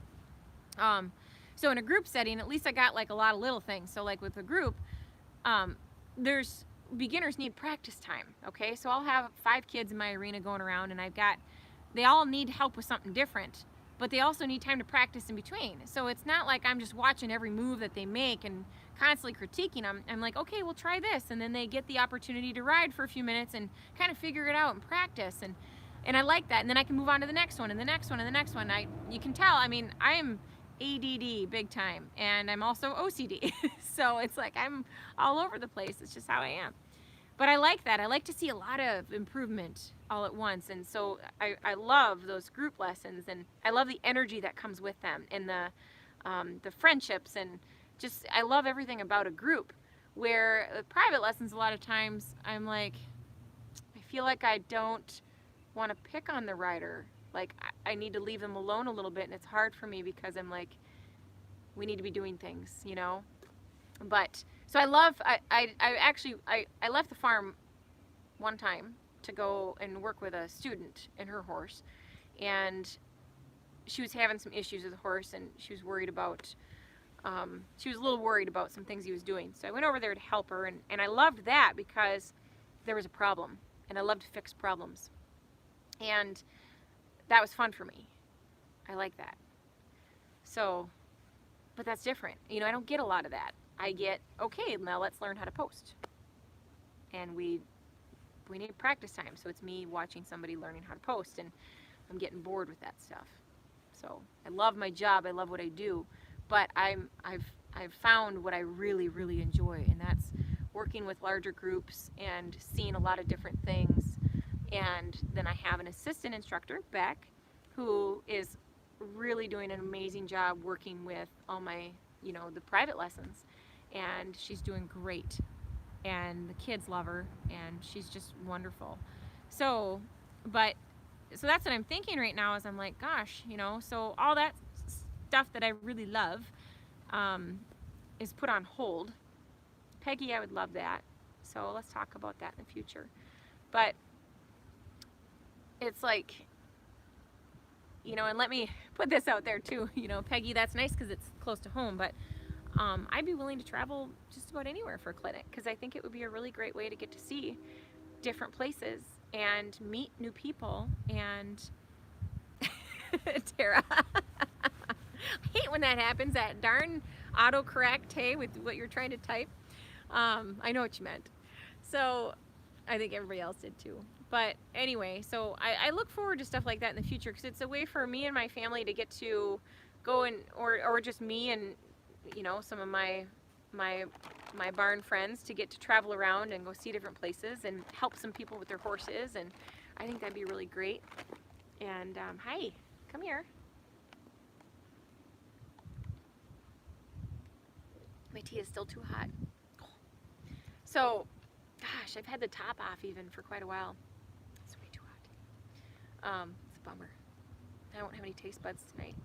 So in a group setting, at least I got like a lot of little things. So like with a group, beginners need practice time. Okay, so I'll have 5 kids in my arena going around, and they all need help with something different, but they also need time to practice in between. So it's not like I'm just watching every move that they make and constantly critiquing them. I'm like, okay, we'll try this, and then they get the opportunity to ride for a few minutes and kind of figure it out and practice, and I like that. And then I can move on to the next one and the next one and the next one. You can tell, I mean, I am ADD big time, and I'm also OCD. So it's like I'm all over the place. It's just how I am. But I like that. I like to see a lot of improvement all at once. And so I love those group lessons, and I love the energy that comes with them, and the friendships, and just, I love everything about a group. Where private lessons, a lot of times I'm like, I feel like I don't want to pick on the rider. Like, I need to leave them alone a little bit, and it's hard for me because I'm like, we need to be doing things, But so I left the farm one time to go and work with a student and her horse, and she was having some issues with the horse, and she was worried about she was a little worried about some things he was doing. So I went over there to help her, and I loved that because there was a problem, and I love to fix problems, and that was fun for me. I like that. So, but that's different. I don't get a lot of that. I get, okay, now let's learn how to post. And we need practice time. So it's me watching somebody learning how to post, and I'm getting bored with that stuff. So I love my job. I love what I do, but I've found what I really, really enjoy, and that's working with larger groups and seeing a lot of different things. And then I have an assistant instructor, Beck, who is really doing an amazing job working with all my, the private lessons. And she's doing great. And the kids love her, and she's just wonderful. So that's what I'm thinking right now, is I'm like, gosh, so all that stuff that I really love is put on hold. Peggy, I would love that. So let's talk about that in the future. But it's like, you know, and let me put this out there too, you know, Peggy, that's nice because it's close to home, but I'd be willing to travel just about anywhere for a clinic because I think it would be a really great way to get to see different places and meet new people. And Tara, I hate when that happens, that darn autocorrect, hey, with what you're trying to type. I know what you meant. So I think everybody else did too. But anyway, so I look forward to stuff like that in the future because it's a way for me and my family to get to go and, or just me and, you know, some of my barn friends to get to travel around and go see different places and help some people with their horses. And I think that'd be really great. And hi, come here. My tea is still too hot. So, gosh, I've had the top off even for quite a while. It's way too hot. It's a bummer. I don't have any taste buds tonight.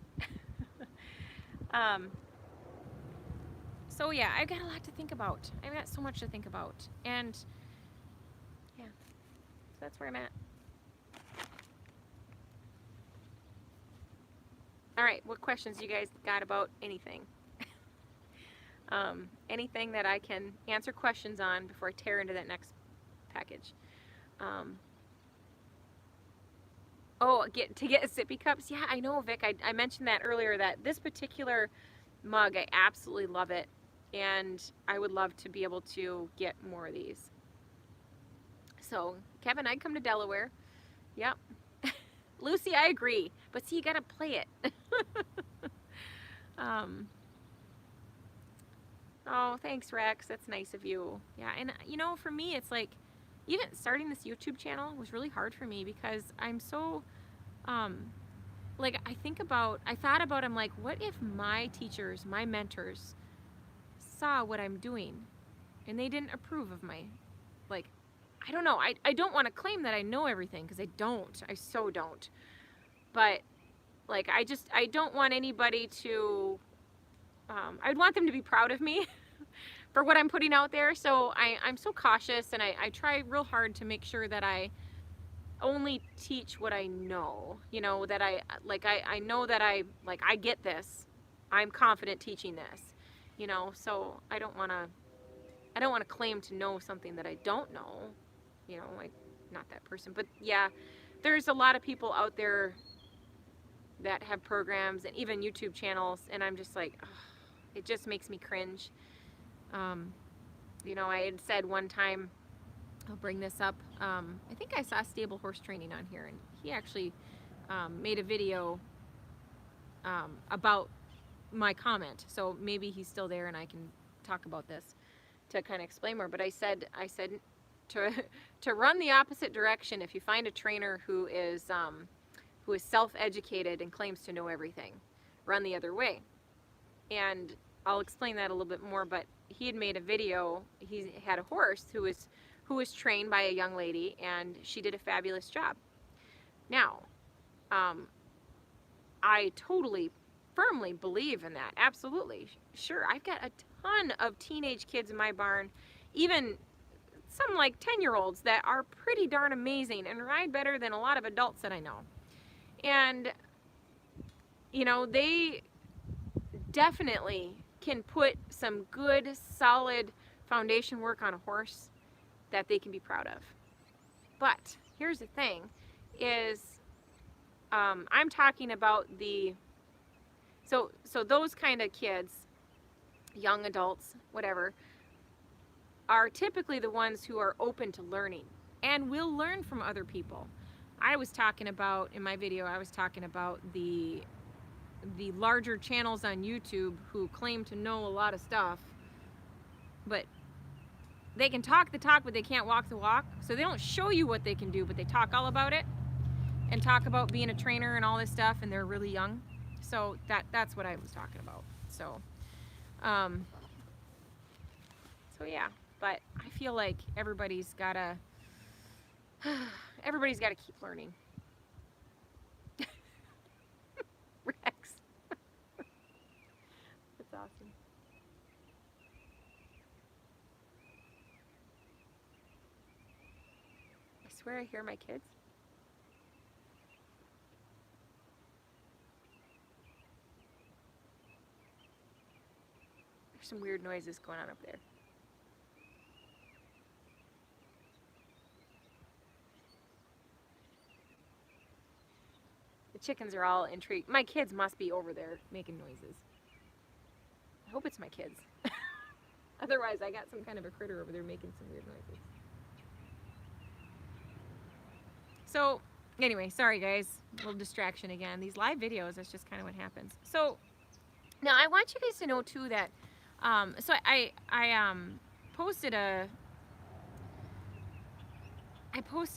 So yeah, I've got a lot to think about. I've got so much to think about. And yeah, so that's where I'm at. All right, what questions you guys got about anything? Anything that I can answer questions on before I tear into that next package. Oh, to get sippy cups? Yeah, I know, Vic. I mentioned that earlier, that this particular mug, I absolutely love it. And I would love to be able to get more of these. So, Kevin, I'd come to Delaware. Yep. Lucy, I agree. But see, you got to play it. Oh, thanks, Rex. That's nice of you. Yeah, and you know, for me, it's like, even starting this YouTube channel was really hard for me because I'm so, like, I thought about, I'm like, what if my teachers, my mentors, saw what I'm doing and they didn't approve of my, like, I don't know. I don't want to claim that I know everything because I don't. I so don't. But, like, I don't want anybody to, I'd want them to be proud of me for what I'm putting out there. So I'm so cautious, and I try real hard to make sure that I only teach what I know, you know, that I know that I get this. I'm confident teaching this, you know, so I don't want to claim to know something that I don't know, you know, I'm not that person. But yeah, there's a lot of people out there that have programs and even YouTube channels, and I'm just like, ugh, it just makes me cringe. You know, I had said one time, I'll bring this up, I think I saw Stable Horse Training on here, and he actually made a video about my comment, so maybe he's still there and I can talk about this to kind of explain more. But I said to run the opposite direction if you find a trainer who is self-educated and claims to know everything. Run the other way. And I'll explain that a little bit more, but he had made a video. He had a horse who was trained by a young lady, and she did a fabulous job. Now, I totally, firmly believe in that. Absolutely. Sure, I've got a ton of teenage kids in my barn, even some like 10-year-olds that are pretty darn amazing and ride better than a lot of adults that I know. And, you know, they definitely can put some good, solid foundation work on a horse that they can be proud of. But here's the thing is, I'm talking about so those kind of kids, young adults, whatever, are typically the ones who are open to learning and will learn from other people. I was talking about, in my video, I was talking about the larger channels on YouTube who claim to know a lot of stuff, but they can talk the talk, but they can't walk the walk. So they don't show you what they can do, but they talk all about it and talk about being a trainer and all this stuff, and they're really young. So that's what I was talking about. So, so yeah, but I feel like everybody's gotta keep learning. Rex. That's awesome. I swear I hear my kids. There's some weird noises going on up there. The chickens are all intrigued. My kids must be over there making noises. I hope it's my kids. Otherwise, I got some kind of a critter over there making some weird noises. So, anyway, sorry guys, a little distraction again. These live videos, that's just kind of what happens. So, now I want you guys to know too that, so I posted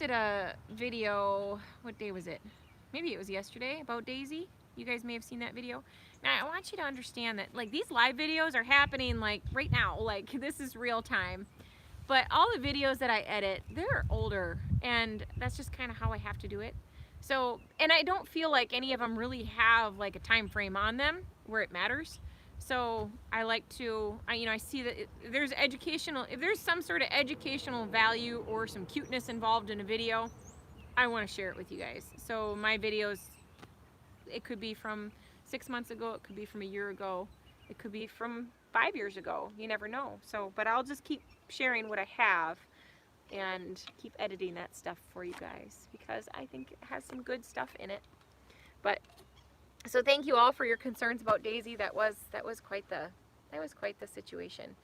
a video, what day was it? Maybe it was yesterday, about Daisy. You guys may have seen that video. Now I want you to understand that like these live videos are happening like right now, like this is real time. But all the videos that I edit, they're older, and that's just kind of how I have to do it. So, and I don't feel like any of them really have like a time frame on them where it matters. So I like to, I see that if there's some sort of educational value or some cuteness involved in a video, I want to share it with you guys. So my videos, it could be from 6 months ago, it could be from a year ago, it could be from 5 years ago. You never know. So, but I'll just keep sharing what I have and keep editing that stuff for you guys because I think it has some good stuff in it. But so thank you all for your concerns about Daisy. That was quite the situation.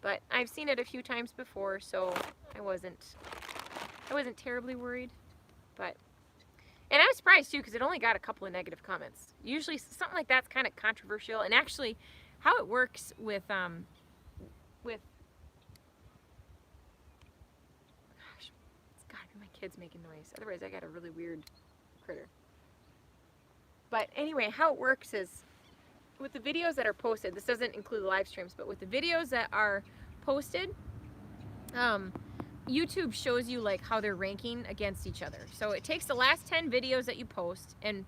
But I've seen it a few times before, so I wasn't terribly worried. But and I was surprised too because it only got a couple of negative comments. Usually something like that's kind of controversial, and actually how it works with gosh, it's gotta be my kids making noise. Otherwise I got a really weird critter. But anyway, how it works is with the videos that are posted, this doesn't include the live streams, but with the videos that are posted, YouTube shows you like how they're ranking against each other. So it takes the last 10 videos that you post and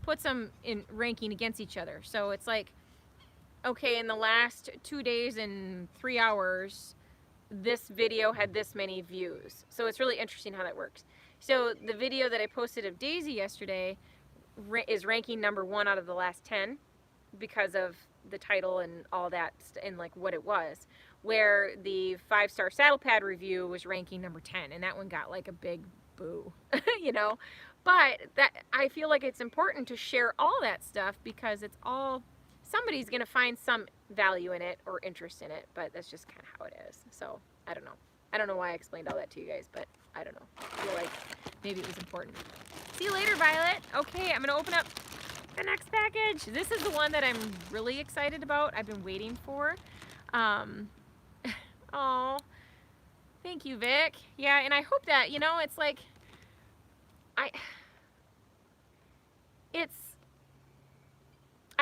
puts them in ranking against each other. So it's like, okay, in the last 2 days and 3 hours, this video had this many views. So it's really interesting how that works. So the video that I posted of Daisy yesterday is ranking number 1 out of the last 10 because of the title and all that and like what it was, where the 5-star saddle pad review was ranking number 10, and that one got like a big boo. But that I feel like it's important to share all that stuff because it's all, somebody's gonna find some value in it or interest in it, but that's just kind of how it is. So I don't know why I explained all that to you guys, but I don't know, I feel like maybe it was important. See you later, Violet. Okay, I'm gonna open up the next package. This is the one that I'm really excited about. I've been waiting for. Oh, thank you, Vic. Yeah, and I hope that, it's like, I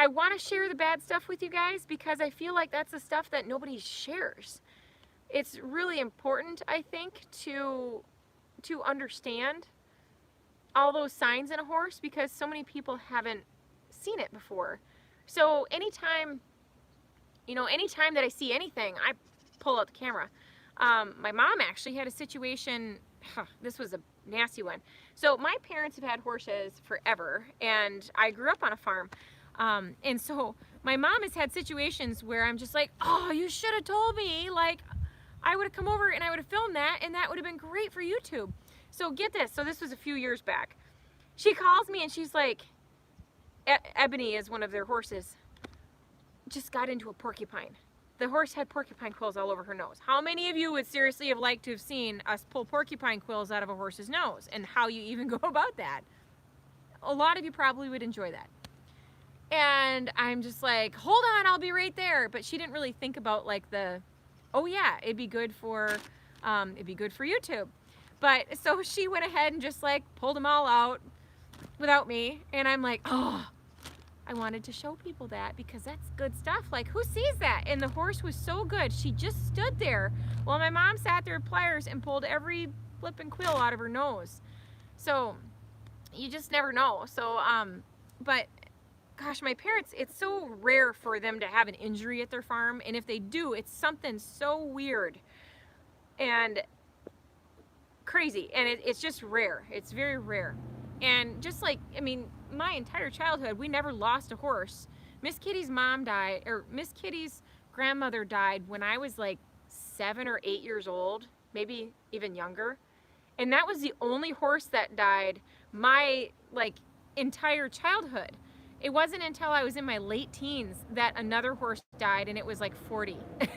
want to share the bad stuff with you guys because I feel like that's the stuff that nobody shares. It's really important, I think, to understand all those signs in a horse because so many people haven't seen it before. So anytime that I see anything, I pull out the camera. My mom actually had a situation, this was a nasty one. So my parents have had horses forever, and I grew up on a farm. And so my mom has had situations where I'm just like, oh, you should have told me. Like, I would have come over and I would have filmed that, and that would have been great for YouTube. So get this. So this was a few years back. She calls me and she's like, Ebony is one of their horses, just got into a porcupine. The horse had porcupine quills all over her nose. How many of you would seriously have liked to have seen us pull porcupine quills out of a horse's nose and how you even go about that? A lot of you probably would enjoy that. And I'm just like, hold on, I'll be right there. But she didn't really think about like oh yeah, it'd be good for YouTube. But so she went ahead and just like pulled them all out without me. And I'm like, oh, I wanted to show people that because that's good stuff. Like, who sees that? And the horse was so good. She just stood there while my mom sat there with pliers and pulled every flipping quill out of her nose. So you just never know. So, but gosh, my parents, it's so rare for them to have an injury at their farm. And if they do, it's something so weird and crazy. And it's just rare. It's very rare. And just like, I mean, my entire childhood, we never lost a horse. Miss Kitty's mom died, or Miss Kitty's grandmother died when I was like 7 or 8 years old, maybe even younger. And that was the only horse that died my like entire childhood. It wasn't until I was in my late teens that another horse died, and it was like 40.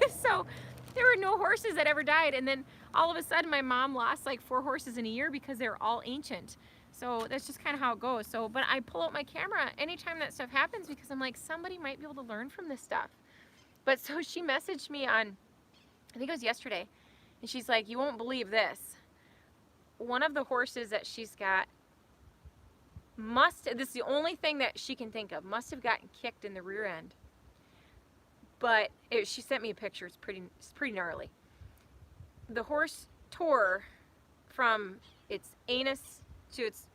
So there were no horses that ever died. And then all of a sudden my mom lost like 4 horses in a year because they're all ancient. So that's just kind of how it goes. So, but I pull out my camera anytime that stuff happens because I'm like, somebody might be able to learn from this stuff. But so she messaged me on, I think it was yesterday, and she's like, you won't believe this. One of the horses that she's got this is the only thing that she can think of, must have gotten kicked in the rear end. But she sent me a picture, it's pretty gnarly. The horse tore from its anus to its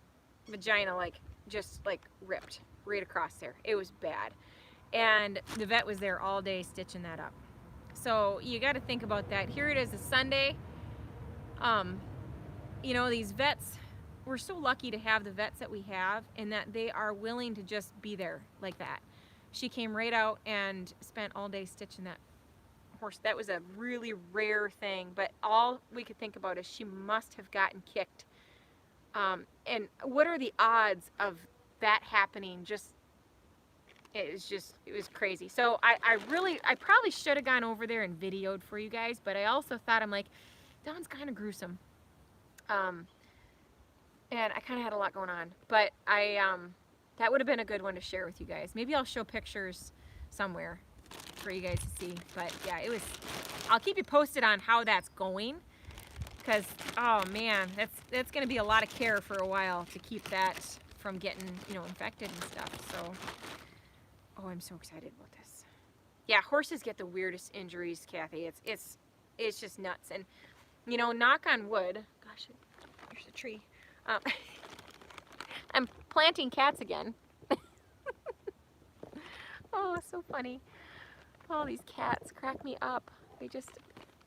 vagina, like just like ripped right across there. It was bad. And the vet was there all day stitching that up. So you got to think about that. Here it is, a Sunday. You know, these vets, we're so lucky to have the vets that we have, and that they are willing to just be there like that. She came right out and spent all day stitching that horse. That was a really rare thing, but all we could think about is she must have gotten kicked. And what are the odds of that happening? It was crazy. So I probably should have gone over there and videoed for you guys, but I also thought, I'm like, that one's kind of gruesome. And I kind of had a lot going on, but that would have been a good one to share with you guys. Maybe I'll show pictures somewhere for you guys to see. But yeah, I'll keep you posted on how that's going, because oh man, that's going to be a lot of care for a while to keep that from getting, you know, infected and stuff. So, oh, I'm so excited about this. Yeah, horses get the weirdest injuries, Kathy. It's just nuts. And you know, knock on wood. Gosh, there's a tree. I'm planting cats again. Oh, so funny. Oh, these cats crack me up. They just,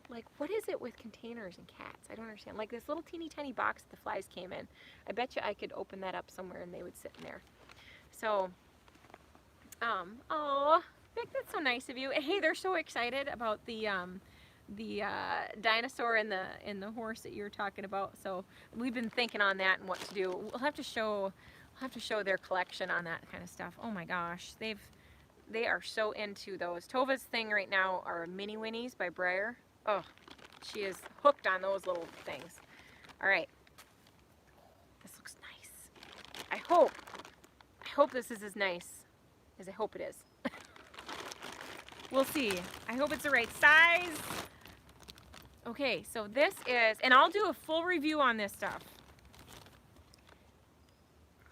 like, what is it with containers and cats? I don't understand. Like this little teeny tiny box the flies came in. I bet you I could open that up somewhere and they would sit in there. So, oh, Vic, that's so nice of you. Hey, they're so excited about the dinosaur and the horse that you were talking about. So we've been thinking on that and what to do. We'll have to show their collection on that kind of stuff. Oh my gosh, they are so into those. Tova's thing right now are mini winnies by Breyer. Oh, she is hooked on those little things. All right, this looks nice. I hope this is as nice as I hope it is. We'll see. I hope it's the right size. Okay, so this is, and I'll do a full review on this stuff.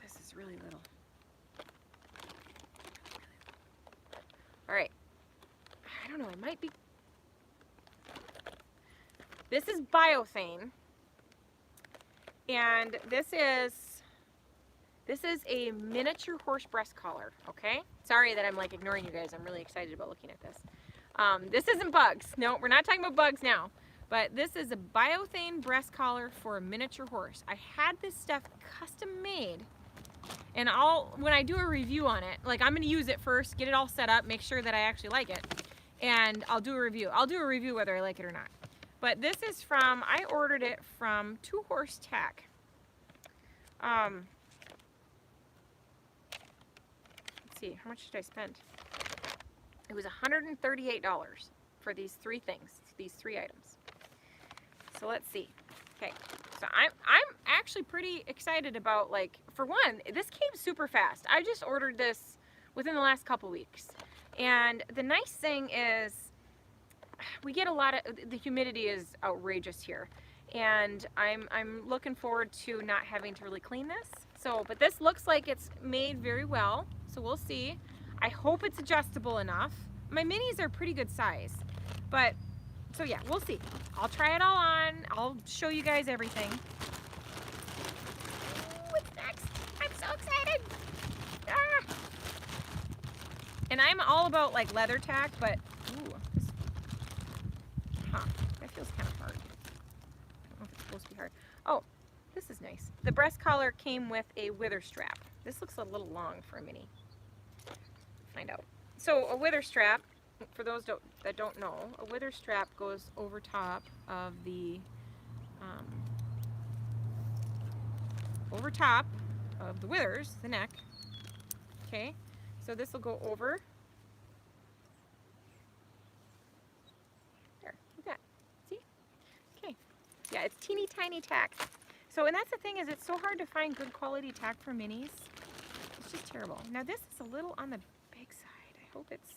This is really little. All right. I don't know, it might be. This is biothane. And this is a miniature horse breast collar, okay? Sorry that I'm like ignoring you guys. I'm really excited about looking at this. This isn't bugs. No, we're not talking about bugs now. But this is a biothane breast collar for a miniature horse. I had this stuff custom made. And when I do a review on it, like I'm gonna use it first, get it all set up, make sure that I actually like it. And I'll do a review. I'll do a review whether I like it or not. But this is I ordered it from 2 Horse TACK. Let's see, how much did I spend? It was $138 for these 3 things, these 3 items. So let's see. Okay, so I'm actually pretty excited about, like, for one, this came super fast. I just ordered this within the last couple weeks. And the nice thing is we get a lot of, the humidity is outrageous here. And I'm looking forward to not having to really clean this. So, but this looks like it's made very well. So we'll see. I hope it's adjustable enough. My minis are pretty good size, but so yeah, we'll see. I'll try it all on. I'll show you guys everything. What's next? I'm so excited. Ah. And I'm all about like leather tack, but ooh, that feels kind of hard. I don't know if it's supposed to be hard. Oh, this is nice. The breast collar came with a wither strap. This looks a little long for a mini. Find out. So a wither strap, for those that don't know, a wither strap goes over top of the withers, the neck. Okay, so this will go over. There, like that. See? Okay. Yeah, it's teeny tiny tack. So, and that's the thing, is it's so hard to find good quality tack for minis. It's just terrible. Now this is a little on the big side. I hope it's,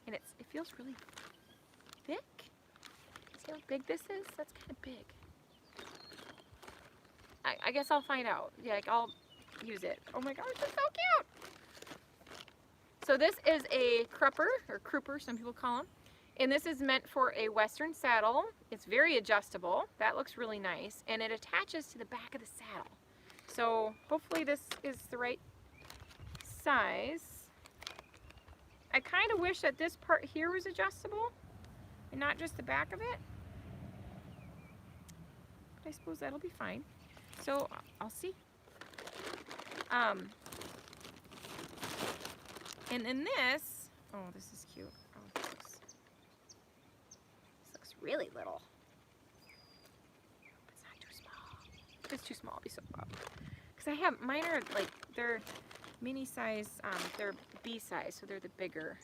and it feels really thick. See how big this is? That's kind of big. I guess I'll find out. Yeah, like I'll use it. Oh my gosh, it's so cute. So this is a crupper, or crooper, some people call them. And this is meant for a Western saddle. It's very adjustable. That looks really nice. And it attaches to the back of the saddle. So hopefully this is the right size. I kind of wish that this part here was adjustable and not just the back of it. But I suppose that'll be fine. So I'll see. And then this, oh, this is cute. Oh, this looks really little. It's not too small. If it's too small, it'll be so bad. Because I have, mine are like, they're mini size, they're B size, so they're the bigger.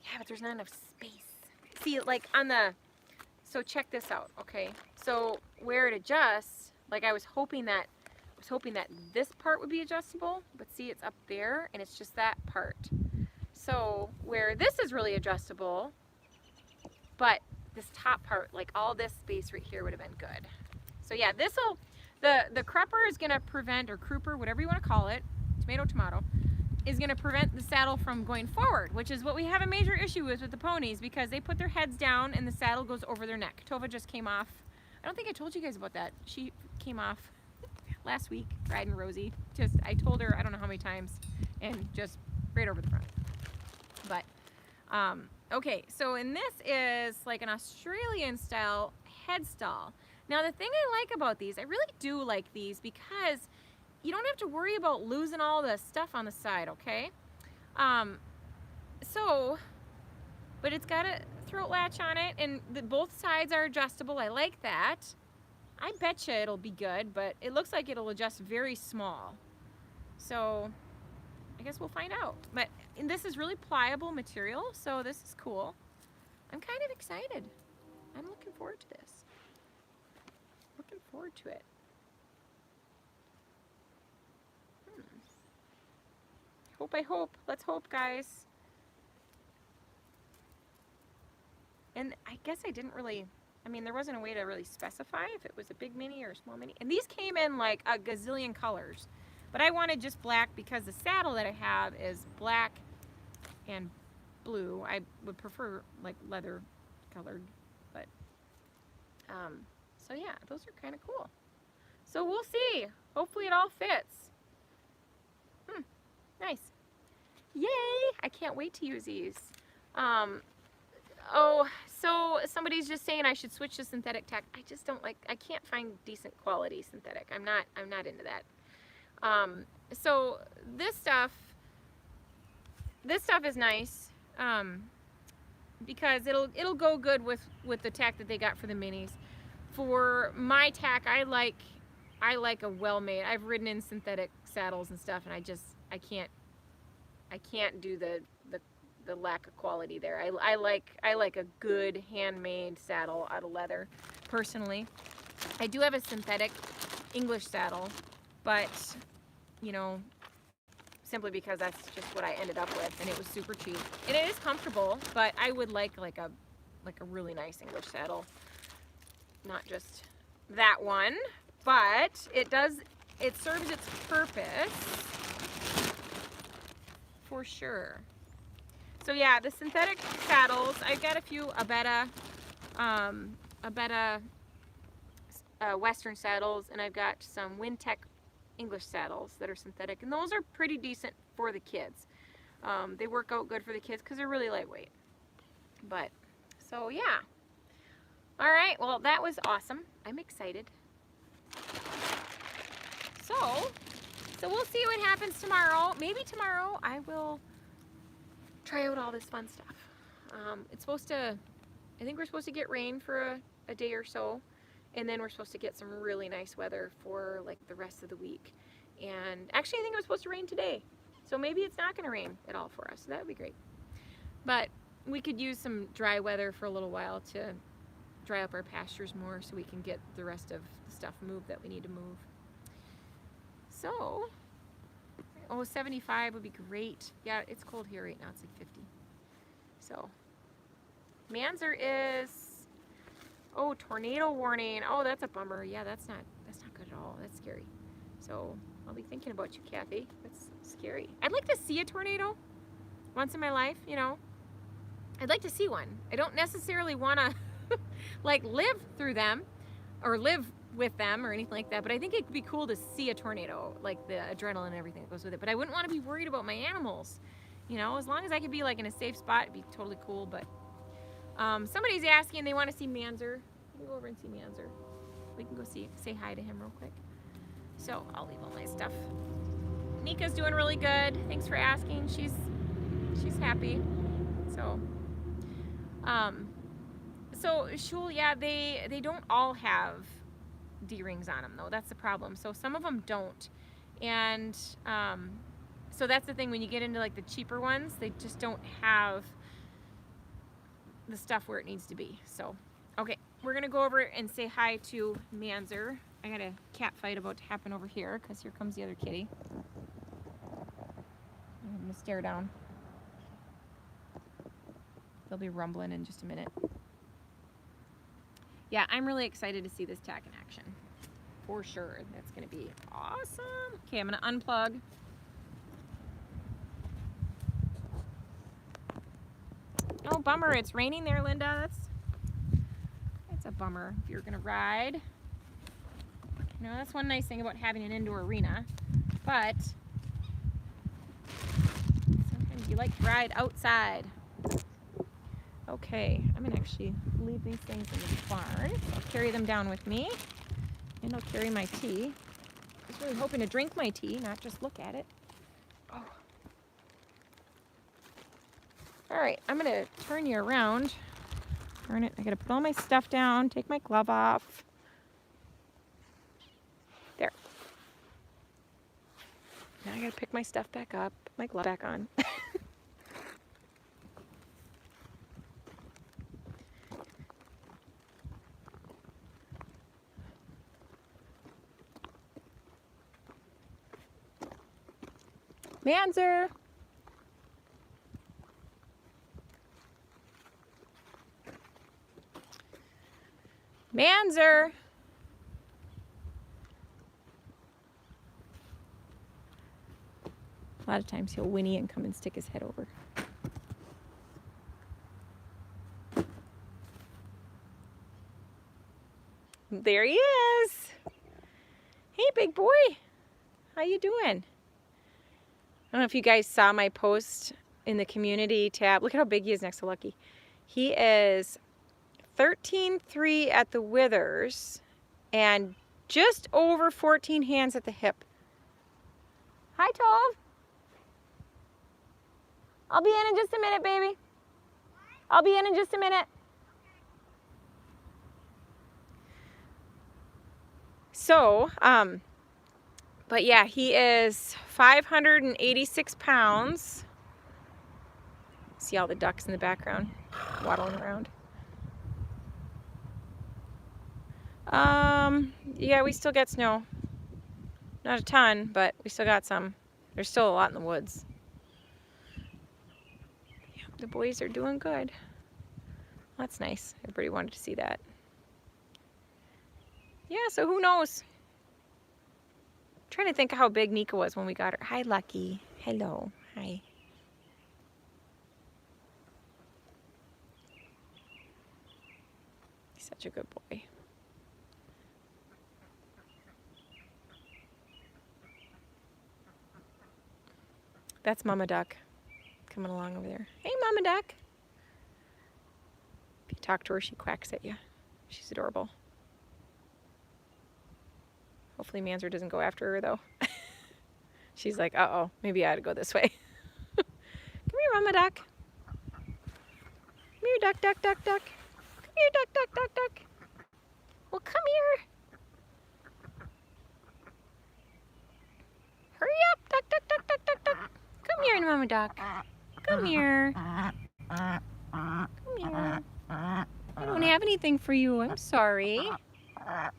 Yeah, but there's not enough space. See, like on the, so check this out, okay? So where it adjusts, like I was hoping that this part would be adjustable, but see, it's up there and it's just that part. So where this is really adjustable, but this top part, like all this space right here would have been good. So yeah, this'll, the crupper is gonna prevent, or crooper, whatever you wanna call it, tomato, is gonna prevent the saddle from going forward, which is what we have a major issue with the ponies, because they put their heads down and the saddle goes over their neck. Tova just came off. I don't think I told you guys about that. She came off last week, riding Rosie. Just, I told her I don't know how many times, and just right over the front. But, okay, so and this is like an Australian style head stall. Now the thing I like about these, I really do like these, because you don't have to worry about losing all the stuff on the side, okay? But it's got a throat latch on it, and both sides are adjustable. I like that. I bet you it'll be good, but it looks like it'll adjust very small. So I guess we'll find out. But and this is really pliable material, so this is cool. I'm kind of excited. I'm looking forward to this. Looking forward to it. I hope. Let's hope, guys. And I guess I didn't really, I mean, there wasn't a way to really specify if it was a big mini or a small mini. And these came in like a gazillion colors. But I wanted just black because the saddle that I have is black and blue. I would prefer like leather colored. But, so yeah, those are kind of cool. So we'll see. Hopefully it all fits. Nice. Yay! I can't wait to use these. Oh, so somebody's just saying I should switch to synthetic tack. I just don't like, I can't find decent quality synthetic. I'm not into that. So this stuff is nice, because it'll go good with the tack that they got for the minis. For my tack, I like a well-made. I've ridden in synthetic saddles and stuff, and I can't do the lack of quality there. I like a good handmade saddle out of leather, personally. I do have a synthetic English saddle, but you know, simply because that's just what I ended up with, and it was super cheap. And it is comfortable, but I would like a really nice English saddle. Not just that one, but it serves its purpose for sure. So yeah, the synthetic saddles, I've got a few Abetta Western saddles, and I've got some Wintec English saddles that are synthetic, and those are pretty decent for the kids. They work out good for the kids because they're really lightweight. But, so yeah. Alright, well that was awesome. I'm excited. So we'll see what happens tomorrow. Maybe tomorrow I will try out all this fun stuff. It's supposed to, I think we're supposed to get rain for a day or so, and then we're supposed to get some really nice weather for like the rest of the week. And actually I think it was supposed to rain today, so maybe it's not going to rain at all for us, so that would be great. But we could use some dry weather for a little while to dry up our pastures more so we can get the rest of the stuff moved that we need to move. So, oh, 75 would be great. Yeah, it's cold here right now, it's like 50. So, Manure is, oh, tornado warning. Oh, that's a bummer. Yeah, that's not good at all. That's scary. So, I'll be thinking about you, Kathy. That's scary. I'd like to see a tornado once in my life, you know. I'd like to see one. I don't necessarily want to like live through them or live with them or anything like that, but I think it'd be cool to see a tornado, like the adrenaline and everything that goes with it. But I wouldn't want to be worried about my animals, you know. As long as I could be like in a safe spot, it'd be totally cool. But somebody's asking, they want to see Manure. We'll go over and see Manure. We can go say hi to him real quick. So I'll leave all my stuff. Nika's doing really good. Thanks for asking. She's happy. So so Shul, yeah, they don't all have D-rings on them though. That's the problem. So some of them don't, and so that's the thing. When you get into like the cheaper ones, they just don't have the stuff where it needs to be. So okay, we're gonna go over and say hi to Manure. I got a cat fight about to happen over here because here comes the other kitty. I'm gonna stare down. They'll be rumbling in just a minute. Yeah, I'm really excited to see this TACK in action. For sure. That's going to be awesome. Okay, I'm going to unplug. Oh, bummer. It's raining there, Linda. That's a bummer if you're going to ride. You know, that's one nice thing about having an indoor arena. But sometimes you like to ride outside. Okay, I'm gonna actually leave these things in the barn. I'll carry them down with me, and I'll carry my tea. I was really hoping to drink my tea, not just look at it. Oh. All right, I'm gonna turn you around. Turn it. I gotta put all my stuff down. Take my glove off. There. Now I gotta pick my stuff back up. Put my glove back on. Manure. Manure. A lot of times he'll whinny and come and stick his head over. There he is. Hey, big boy. How you doing? I don't know if you guys saw my post in the community tab. Look at how big he is next to Lucky. He is 13.3 at the withers and just over 14 hands at the hip. Hi, Tove. I'll be in just a minute, baby. I'll be in just a minute. So, but yeah, he is 586 pounds. See all the ducks in the background waddling around. Yeah, we still get snow. Not a ton, but we still got some. There's still a lot in the woods. Yeah, the boys are doing good. That's nice. Everybody wanted to see that. Yeah, so who knows? I'm trying to think of how big Nika was when we got her. Hi, Lucky. Hello. Hi. He's such a good boy. That's Mama Duck coming along over there. Hey, Mama Duck. If you talk to her, she quacks at you. She's adorable. Hopefully Manure doesn't go after her, though. She's like, uh-oh, maybe I ought to go this way. Come here, Mama Duck. Come here, duck, duck, duck, duck. Come here, duck, duck, duck, duck. Well, come here. Hurry up, duck, duck, duck, duck, duck, duck. Come here, Mama Duck. Come here. Come here. I don't have anything for you. I'm sorry. I'm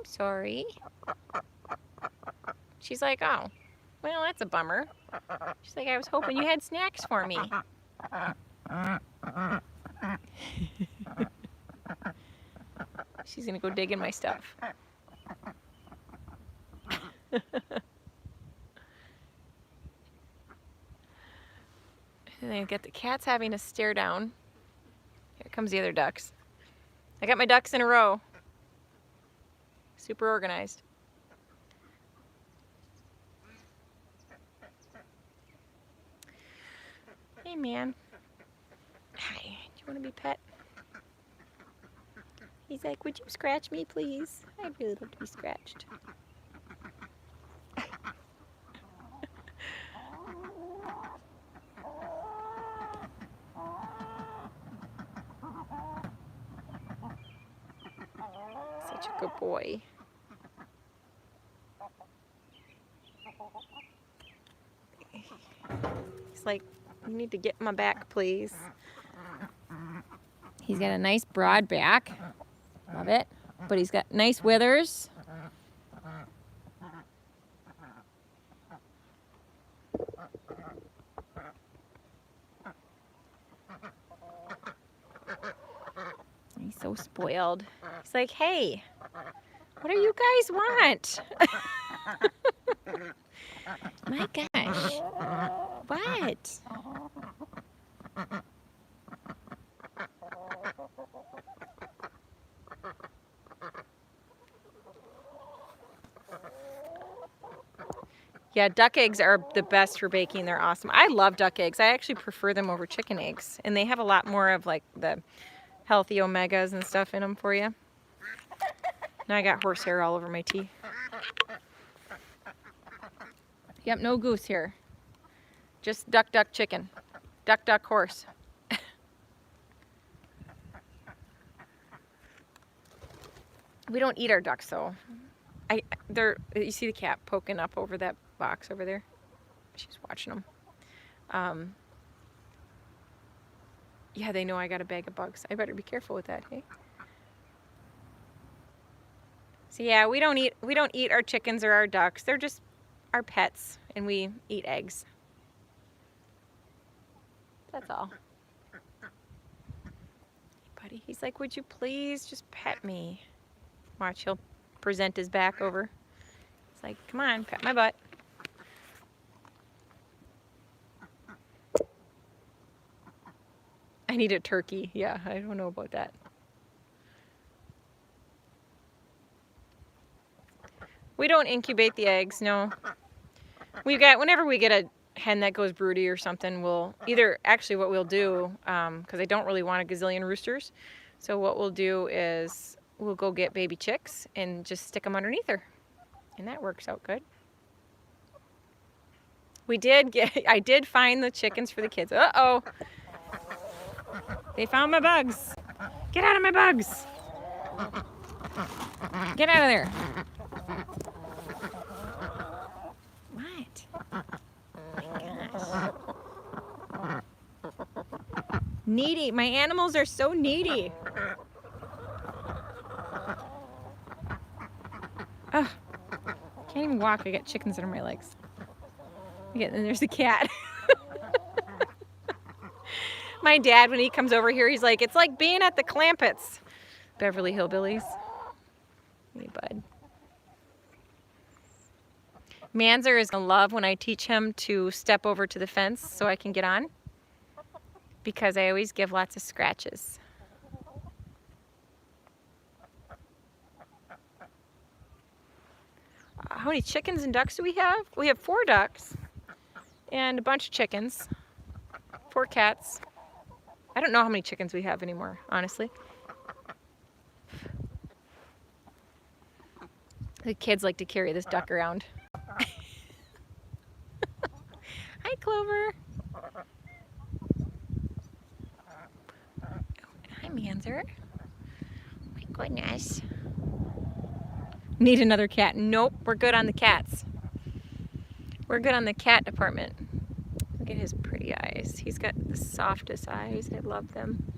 sorry. She's like, oh, well, that's a bummer. She's like, I was hoping you had snacks for me. She's gonna go dig in my stuff. And then I got the cats having a stare down. Here comes the other ducks. I got my ducks in a row. Super organized. Hey, man. Hi. Do you want to be pet? He's like, would you scratch me, please? I'd really love to be scratched. Such a good boy. He's like, you need to get my back, please. He's got a nice broad back. Love it. But he's got nice withers. He's so spoiled. He's like, hey, what do you guys want? My gosh. What? Yeah, duck eggs are the best for baking. They're awesome. I love duck eggs. I actually prefer them over chicken eggs. And they have a lot more of like the healthy omegas and stuff in them for you. Now I got horsehair all over my tea. Yep, no goose here. Just duck, duck, chicken. Duck, duck, horse. We don't eat our ducks though. You see the cat poking up over that box over there? She's watching them. Yeah, they know I got a bag of bugs. I better be careful with that, hey? So yeah, we don't eat our chickens or our ducks. They're just our pets, and we eat eggs. That's all. Buddy, he's like, would you please just pet me? Watch, he'll present his back over. It's like, come on, pet my butt. I need a turkey. Yeah, I don't know about that. We don't incubate the eggs, no. Whenever we get a hen that goes broody or something, we'll either, actually what we'll do, because I don't really want a gazillion roosters, so what we'll do is we'll go get baby chicks and just stick them underneath her. And that works out good. I did find the chickens for the kids. Uh-oh. They found my bugs. Get out of my bugs. Get out of there. What? Oh my gosh. Needy. My animals are so needy. Ugh. Can't even walk. I got chickens under my legs. And there's the cat. My dad, when he comes over here, he's like, it's like being at the Clampetts. Beverly Hillbillies. Hey, bud. Manzer is gonna love when I teach him to step over to the fence so I can get on, because I always give lots of scratches. How many chickens and ducks do we have? We have 4 ducks and a bunch of chickens, 4 cats. I don't know how many chickens we have anymore, honestly. The kids like to carry this duck around. Hi, Clover. Manzer. My goodness. Need another cat. Nope, we're good on the cats. We're good on the cat department. Look at his pretty eyes. He's got the softest eyes. I love them.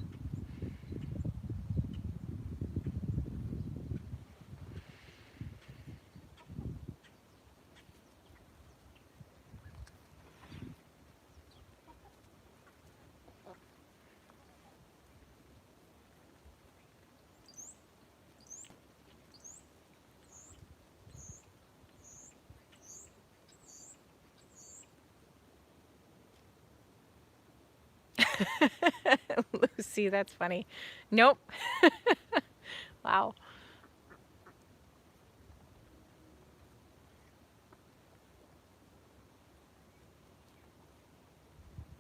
Lucy, that's funny. Nope. Wow.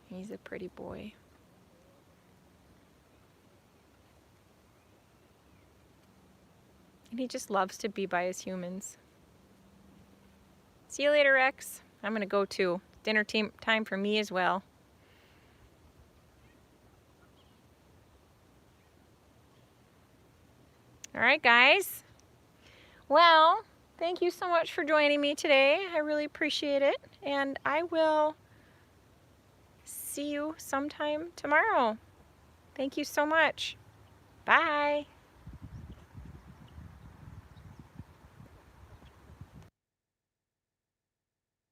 He's a pretty boy. And he just loves to be by his humans. See you later, Rex. I'm gonna go too. Dinner time for me as well. All right, guys. Well, thank you so much for joining me today. I really appreciate it. And I will see you sometime tomorrow. Thank you so much. Bye.